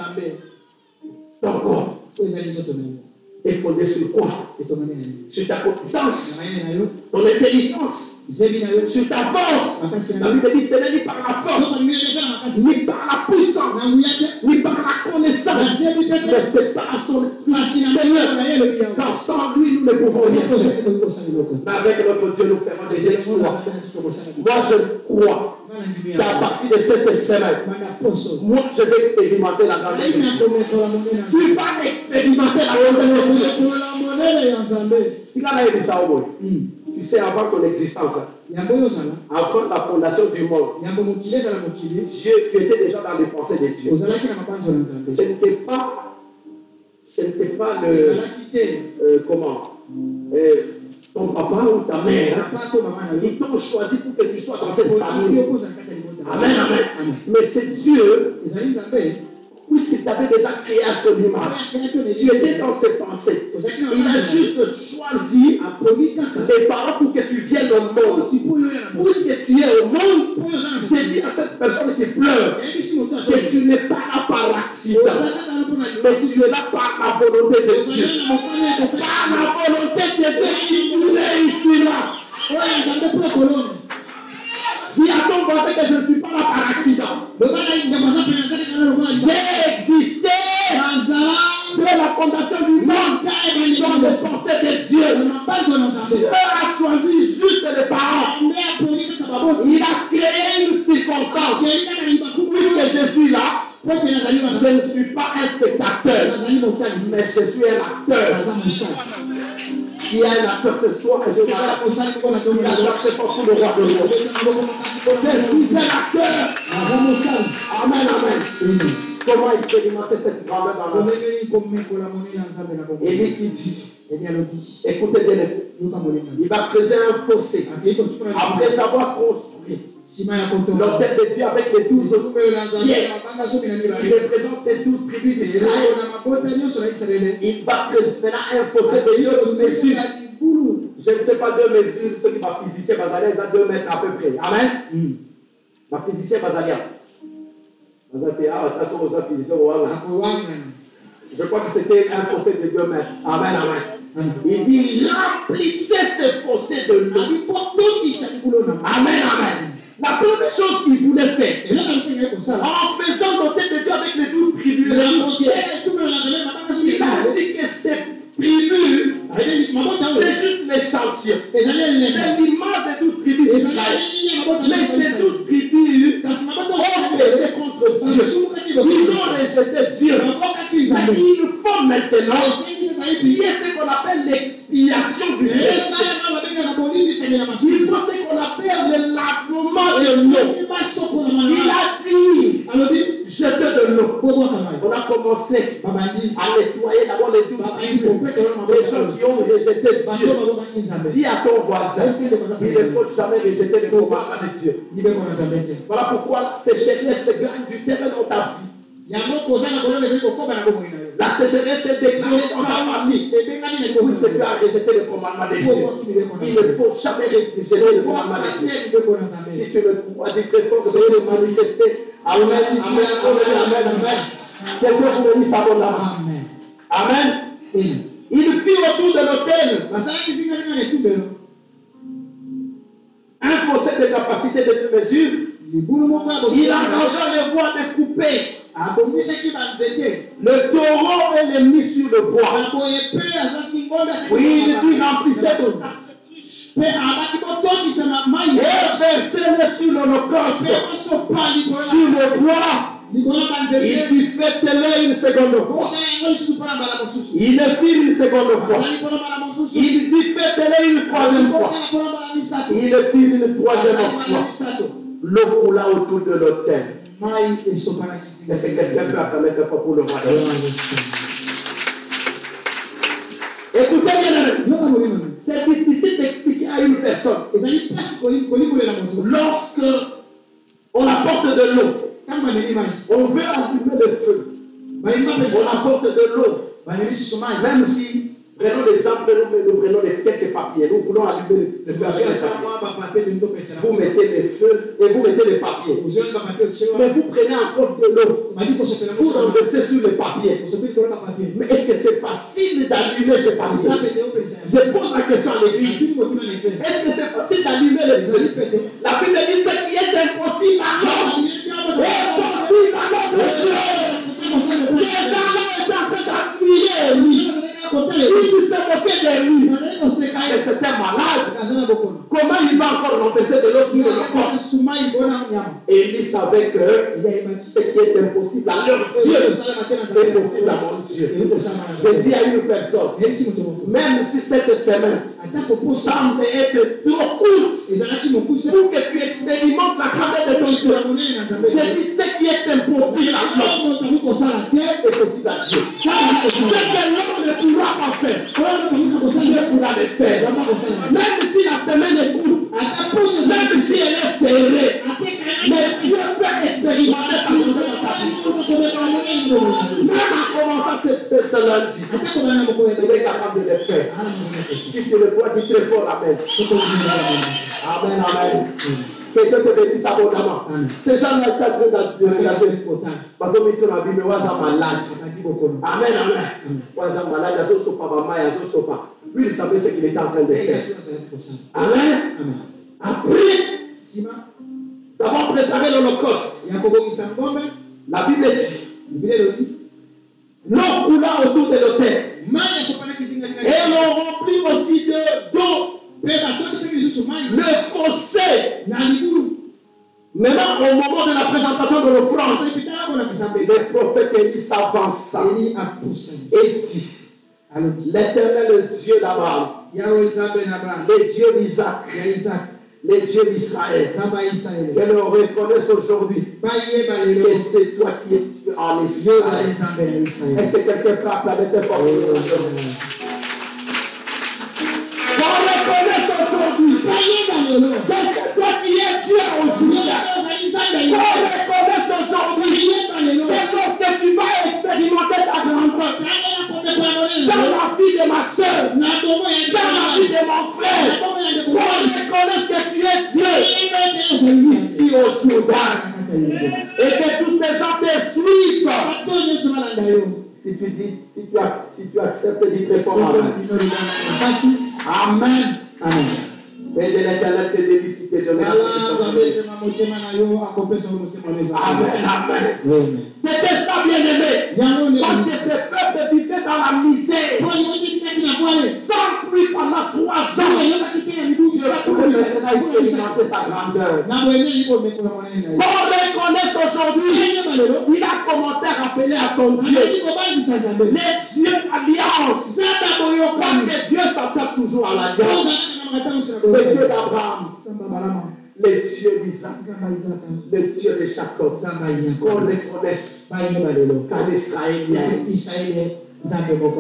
S2: Ton corps est fondé sur quoi? Sur ta connaissance, ton intelligence, sur ta force. La Bible dit ce n'est ni par la force, ni par la puissance, ni par la connaissance, mais c'est par son esprit. Seigneur, car sans lui nous ne pouvons rien faire. Mais avec notre Dieu nous ferons des exploits. Moi je crois qu'à partir de cette semaine, moi je vais expérimenter la grandeur de Dieu. Tu vas expérimenter la grandeur de Dieu. Tu sais, avant ton existence, avant la fondation du monde, Dieu, tu étais déjà dans les pensées de Dieu. Ce n'était pas le comment ton papa ou ta mère, ils t'ont choisi pour que tu sois dans cette famille. Amen, amen. Mais c'est Dieu, puisque tu avais déjà créé à son image. Tu étais dans ses pensées. Il a juste choisi les parents pour que tu viennes au monde. Puisque tu es au monde, j'ai dit à cette personne qui pleure que tu n'es pas là par accident, mais tu es là par la volonté de Dieu. Par la volonté de Dieu qui est ici là. Dis à ton voisin que je ne suis pas là par accident. J'ai existé de la fondation du monde dans les pensées de Dieu. Dieu a choisi juste les parents. Il a créé une circonstance. Puisque je suis là, je ne suis pas un spectateur, mais je suis un acteur. S'il y a un acteur ce soir, il a fait pour le roi de l'eau. Je suis un acteur. Amen, amen. Comment expérimenter cette grandeur dans la vie? Et lui qui dit, écoutez bien, il va creuser un fossé après avoir construit l'autel de Dieu avec les 12 pierres. Il représente les 12 tribus d'Israël. Il va creuser maintenant un fossé de 2 mesures. Je ne sais pas 2 mesures, ceux qui vont physicien Basalia, ils ont 2 mètres à peu près. Amen. Ma physicien Basalia. Je crois que c'était un fossé de 2 mètres. Amen, amen. Il dit, remplissez ce fossé de l'eau. Amen, amen. La première chose qu'il voulait faire, en faisant l'autel de Dieu avec les 12 tribus, il a dit que ces tribus, c'est juste l'échantillon. C'est l'image des 12 tribus d'Israël. Mais ces 12 tribus ont péché contre Dieu. Ils ont rejeté Dieu. Mais il faut maintenant prier ce qu'on appelle l'expiation du péché. Il faut ce qu'on appelle le lavement de l'eau. Il a dit, jetez de l'eau. On a commencé à nettoyer d'abord les 12 tribus. Les gens qui ont rejeté Dieu. Dis à ton voisin, il ne faut jamais rejeter les commandements de Dieu. Voilà pourquoi la sécheresse se gagne du terrain dans ta vie. La sécheresse est déclarée dans ta famille. Puisque tu as rejeté le commandement de Dieu. Il ne faut jamais rejeter le commandement de Dieu. Si tu le crois, dis très fort que Dieu le manifester. Amen. Amen. Que Dieu vous bénisse abondamment. Amen. Il fit autour de l'autel un fossé de capacité de 2 mesures. Il arrangea les bois découpés. Le taureau et les mis sur le bois. Oui, il dit remplissez d'eau. Et versez-le sur l'holocauste, sur le bois. Il dit faites-le une seconde fois. Il le fit une seconde fois. Il dit faites-le une troisième fois. Il le fit une troisième fois. L'eau coula autour de l'autel. Est-ce que quelqu'un peut acclamer cette fois pour le voir? Écoutez bien, c'est difficile d'expliquer à une personne. Lorsque on apporte de l'eau, on veut allumer le feu. On apporte de l'eau. Même si, prenons l'exemple, nous prenons quelques papiers. Nous voulons allumer le feu avec les papiers. Vous mettez les feux et vous mettez les papiers. Mais vous prenez encore de l'eau. Vous renversez sur les papiers. Mais est-ce que c'est facile d'allumer ces papiers? Je pose la question à l'église. Est-ce que c'est facile d'allumer les feux? La Bible dit ce qui est impossible à l'homme est possible à l'homme de Dieu. Ces gens-là étaient en train d'appuyer lui. Il s'est moqué de lui. Et c'était malade. Comment il va encore renverser de l'eau sur le corps? Et il savait que ce qui est impossible à leur Dieu est possible à mon Dieu. Je dis à une personne, même si cette semaine semble être trop courte pour que tu expérimentes la grandeur de ton Dieu, je dis ce qui est impossible à l'homme est possible à Dieu. Ce que l'homme ne pourra pas faire, Dieu pourra le faire. Même si la semaine est courte, même si elle est serrée, mais Dieu peut expérimenter sa grandeur dans ta vie. Même en commençant ce lundi, il est capable de le faire. Si tu le vois, dis très fort Amen. Amen, amen. Que Dieu te bénisse abondamment. Ces gens-là étaient en train de parce que tu as vu, mais malade. Amen, amen. Malade, lui, il savait ce qu'il était en train de faire. Amen. Après, nous avons préparé l'Holocauste. La Bible dit l'eau coula autour de l'autel. Et l'on remplit aussi d'eau le fossé. Maintenant, au moment de la présentation de l'offrande, le prophète Élie s'avança et dit l'Éternel, le Dieu d'Abraham, le Dieu d'Isaac, le Dieu d'Israël, que l'on reconnaisse aujourd'hui que c'est toi qui es Dieu en Israël. Est-ce que quelqu'un peut acclamer tes forces? Qu'on reconnaisse aujourd'hui que c'est toi qui es Dieu aujourd'hui. Qu'on reconnaisse aujourd'hui que lorsque tu vas expérimenter ta grandeur dans la vie de ma soeur, dans la vie de mon frère, qu'on reconnaisse que tu es Dieu ici au Jourdain et que tous ces gens te suivent. Si tu acceptes, dis très fort Amen. Amen. Et de l'Éternel te félicite de Amen, amen. C'était ça, bien-aimé. Parce que ce peuple vivait dans la misère. Sans pluie pendant 3 ans. Dieu pouvait maintenant expérimenter sa grandeur. Pour reconnaître aujourd'hui, il a commencé à rappeler à son Dieu. Les dieux d'alliance. Parce que Dieu s'attache toujours à l'alliance. Le Dieu d'Abraham, le Dieu d'Isaac, le Dieu de Jacob, qu'on reconnaisse qu'en Israélien.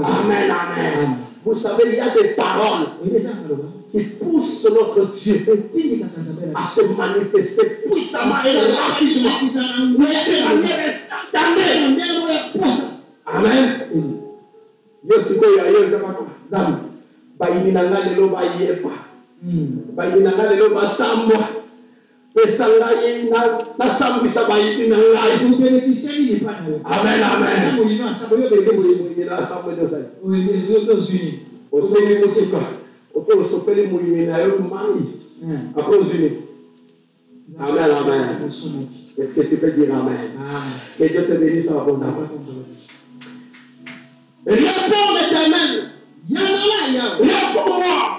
S2: Amen, amen. Vous savez, il y a des paroles qui poussent notre Dieu à se manifester puissamment et rapidement. Amen. Bayinanga lelo bayepa bayinanga lelo basambwa pesangai na sambisa bayinanga tu bénéficier ni pas amen amen moyino asabo yo moyino asabo yo sai oyo c'est quoi oto sopeli moyino na yo mani après aux unis amen amen est-ce que tu peux dire amen que Dieu te bénisse abondamment réponds l'Éternel. Pour moi,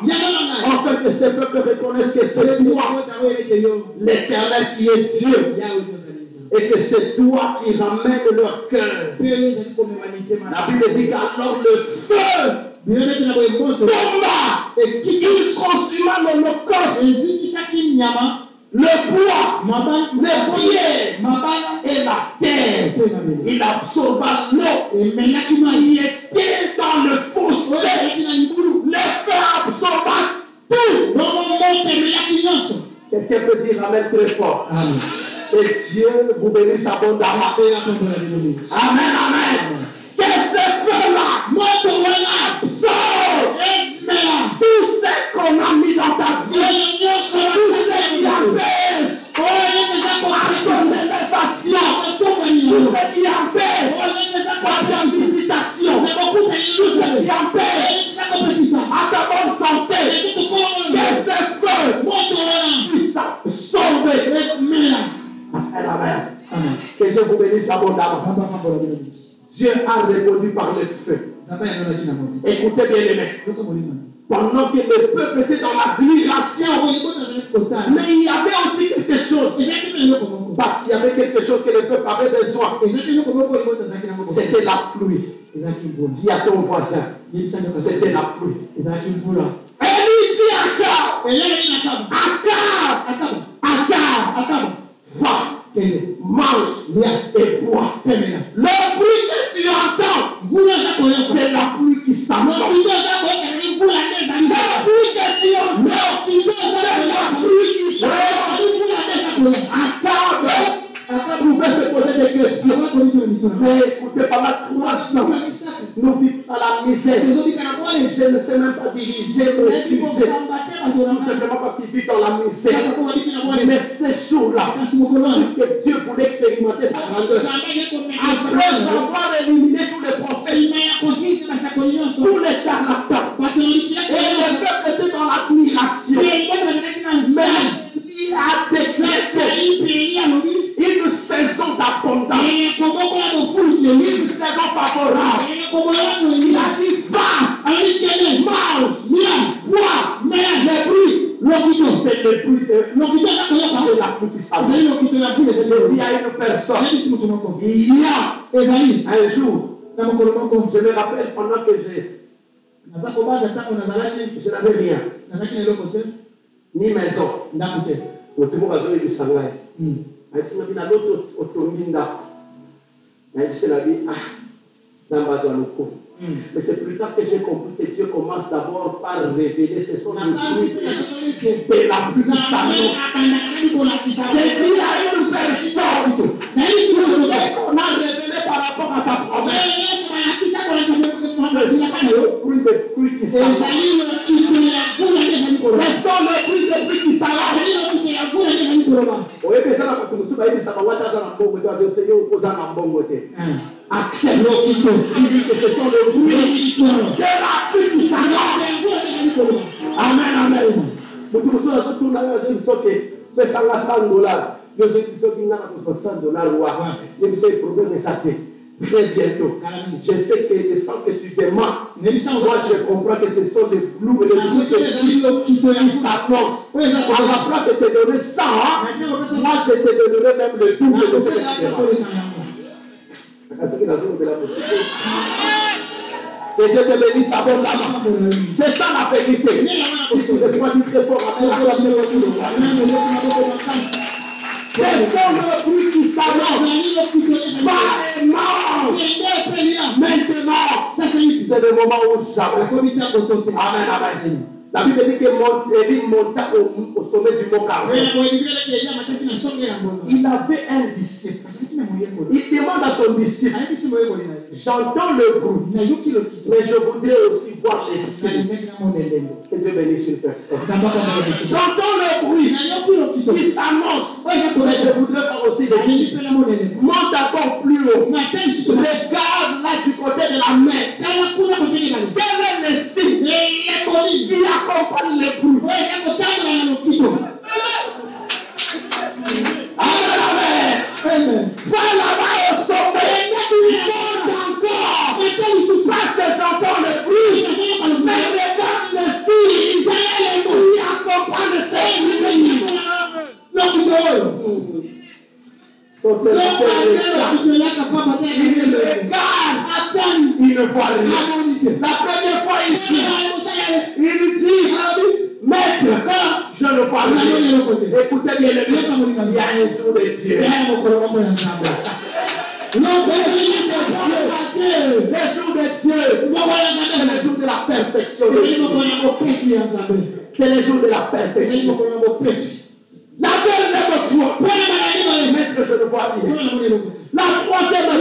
S2: en fait, que ces peuples reconnaissent que c'est toi, l'Éternel qui est Dieu, et que c'est toi qui ramène leur cœur. La Bible dit qu'alors le feu tomba et qu'il consuma l'Holocauste, le bois, les pierres et la terre. Il absorba l'eau qui était dans le fossé. Le feu absorba tout. Quelqu'un peut dire amen très fort. Amen. Et Dieu vous bénisse abondamment. Amen, amen. Que ce feu-là absorbe tout ce qu'on a mis dans ta vie. Tout ce qui empêche à ton élévation. Tout ce qui empêche à ta visitation. Tout ce qui empêche à ta bonne santé. Que ce feu puisse absorber. Amen. Que Dieu vous bénisse abondamment. Dieu a répondu par le feu. Écoutez bien les mecs. Pendant que le peuple était dans l'admiration, mais il y avait aussi quelque chose. Parce qu'il y avait quelque chose que le peuple avait besoin. C'était la pluie. Dis à ton voisin, c'était la pluie. Et lui dit Akab, va, mange et bois. Le bruit que tu entends, c'est la pluie qui s'annonce. La pluie que tu entends, c'est la pluie qui s'annonce. Akab pouvait se poser des questions. Mais écoutez, pendant 3 ans, nous vivons dans la misère. Je ne sais même pas diriger le sujet. Tout simplement parce qu'ils vivent dans la misère. Mais ces jours-là, puisque Dieu voulait expérimenter sa grandeur, après avoir éliminé tous les prophètes, tous les charlatans, et le peuple était dans l'admiration, mais il a décrété une saison d'abondance, une saison favorable. Il a dit, va, mange, bois, les bruits. C'est le bruit de la pluie qui s'avance. Il y a une personne, il y a un jour, je me rappelle pendant que je n'avais rien, ni maison. Mais c'est plus tard que j'ai compris que Dieu commence d'abord par révéler ce sont les bruits de la puissance. J'ai dit à une personne, qu'on a révélé par rapport à ta promesse. Ce sont les bruits de pluie qui s'arrêtent. Ce sont les bruits de pluie qui s'arrêtent. Accepte l'okito. Il dit que ce sont les bruits de la pluie qui s'arrête. Amen, amen. Donc, nous sommes dans tout le monde mais ça va $100. Nous sommes $100. Il y problème de ça. Très bientôt. Je sais que le sang que tu demandes, moi je comprends que ce sont des blues et des blues qui s'annoncent. À la place de te donner 100, moi je te donnerai même le double de ce que tu demandes. Que Dieu te bénisse abondamment. C'est ça la vérité. Si tu ne crois dire très fort à cela, ce sont les bruits qui s'annoncent. Va et mange. Maintenant, c'est le moment où j'arrive. Amen, amen. La Bible dit que Élie monta au sommet du mont Carmel. Il avait un disciple. Il demande à son disciple, j'entends le bruit, mais je voudrais aussi voir les signes. Que Dieu bénisse une personne. J'entends le bruit qui s'annonce, mais je voudrais voir aussi les signes. Monte encore plus haut. Regarde là du côté de la mer. Quel est le signe qui accompagne les bruits? Amen. Va là-bas au sommet. Monte encore. Parce que j'entends le bruit. Mais regarde le signe qui accompagne ces bruits. Son serviteur regarde. Il ne voit rien. La première fois, il dit, maître, je ne vois rien. Écoutez bien, il y a un jour de Dieu. Le jour de Dieu, c'est le jour de la perfection. C'est le jour de la perfection. La deuxième fois, maître, je ne vois rien. La troisième fois,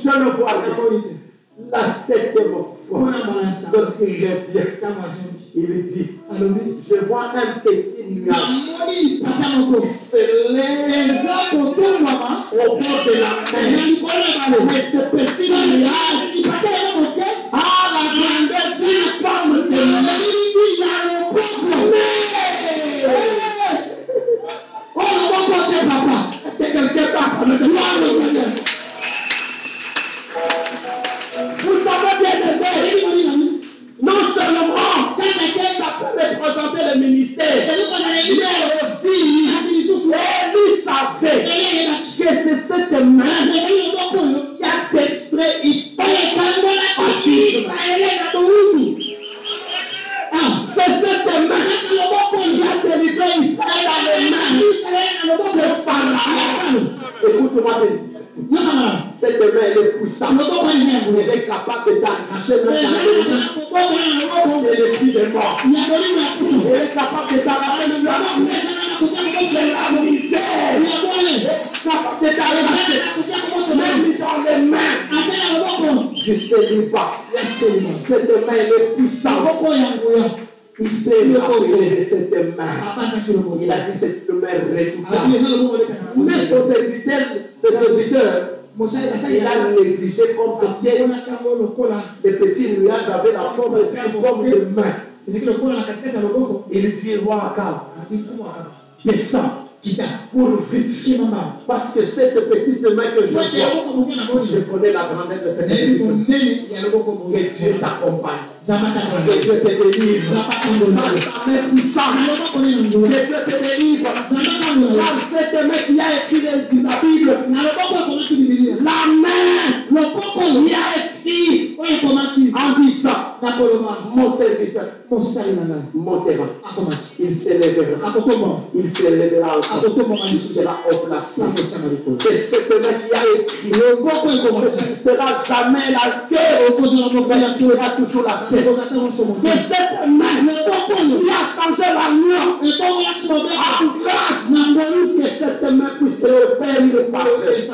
S2: je ne vois rien. La septième fois, lorsqu'il revient, il dit, je vois un petit nuage qui se lève au bord de la mer. Mais ce petit nuage a la grandeur d'une pomme de main. Oh, mon côté, papa. Est-ce que quelqu'un parle de moi? Vous savez bien aimé, non seulement ça peut représenter le ministère, mais aussi lui savait que c'est cette main qui a détruit Israël. C'est cette main qui a délivré Israël dans les mains de Pharaon. Écoute-moi bien. Cette main elle est puissante. Elle est capable de t'arracher même l'esprit de mort. Elle est capable de t'arracher de la misère. Elle est capable de t'arracher même dans les mains du célibat. Cette main est puissante. Il s'est rappelé de cette main. Il a dit cette main redoutable. Mais son serviteur, il a négligé comme c'était des petits nuages avec la forme de main. Il dit, roi Akab, descends. Pour vite. Parce que cette petite main que je vois, je connais la grandeur de cette petite main. Que Dieu t'accompagne. Que Dieu te délivre. Par sa main puissante. Que Dieu te délivre. Par cette main qui a écrit la Bible. La main qui a écrit en disant, mon serviteur, montera. Il s'élèvera. Il s'élèvera. Il sera au placé. Et cette main qui a écrit, ne sera jamais la queue, il sera toujours la tête. Et cette main qui a changé la loi, en grâce, que cette main puisse le faire une parfaite.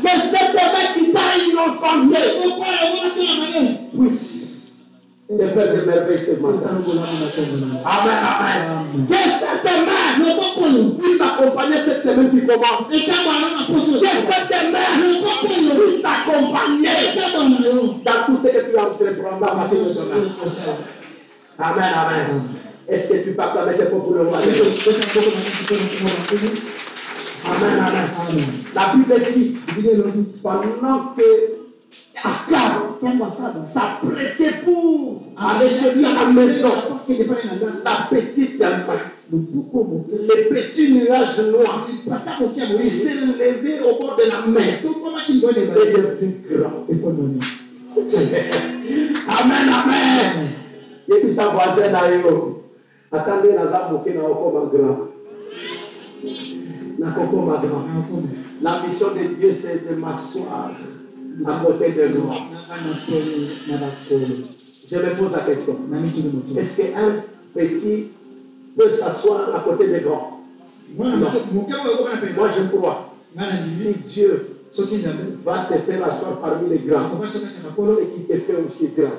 S2: Que cette main qui t'a innocent puisse de faire de merveilles ce matin. Amen, amen. Que cette main puisse accompagner cette semaine qui commence. Que cette main puisse t'accompagner dans tout ce que tu entreprendras. Amen, amen. Est-ce que tu parles avec tes propres le roi? Amen, amen. La Bible dit, pendant que Akab s'apprêtait pour aller chez lui à la maison, la petite main, les petits nuages noirs, il s'est levé au bord de la mer et devenu grand. Amen, amen. Et puis sa voisine a eu, attendez, la mission de Dieu, c'est de m'asseoir à côté de nous. Je me pose la question. Est-ce qu'un petit peut s'asseoir à côté des grands? Non. Moi, je crois. Si Dieu va te faire asseoir parmi les grands, c'est qui te fait aussi grand.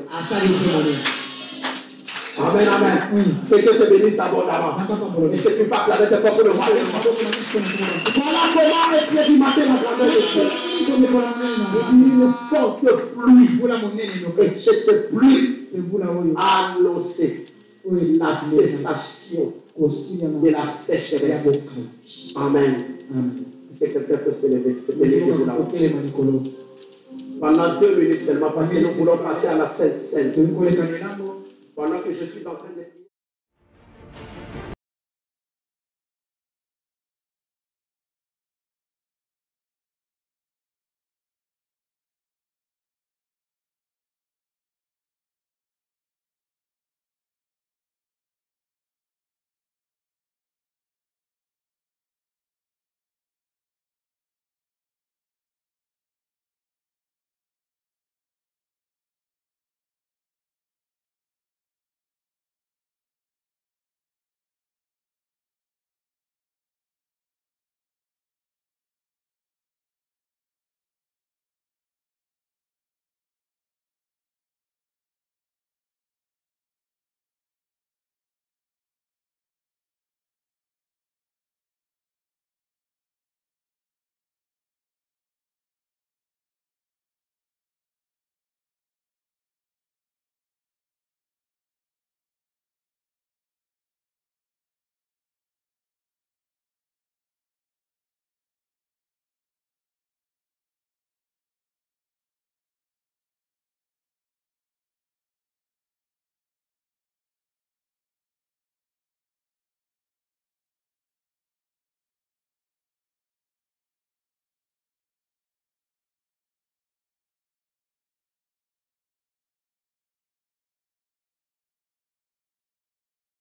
S2: Amen, amen. Que Dieu te bénisse abondamment. Est-ce que tu parles avec tes propres de moi? Voilà comment est du matin la grandeur de Dieu. Une forte pluie. Et cette pluie a annoncé la cessation de la sécheresse. Amen. C'est quelqu'un peut se lever. Pendant 2 minutes seulement, parce que nous voulons passer à la Sainte Seine. Pendant que je suis en train de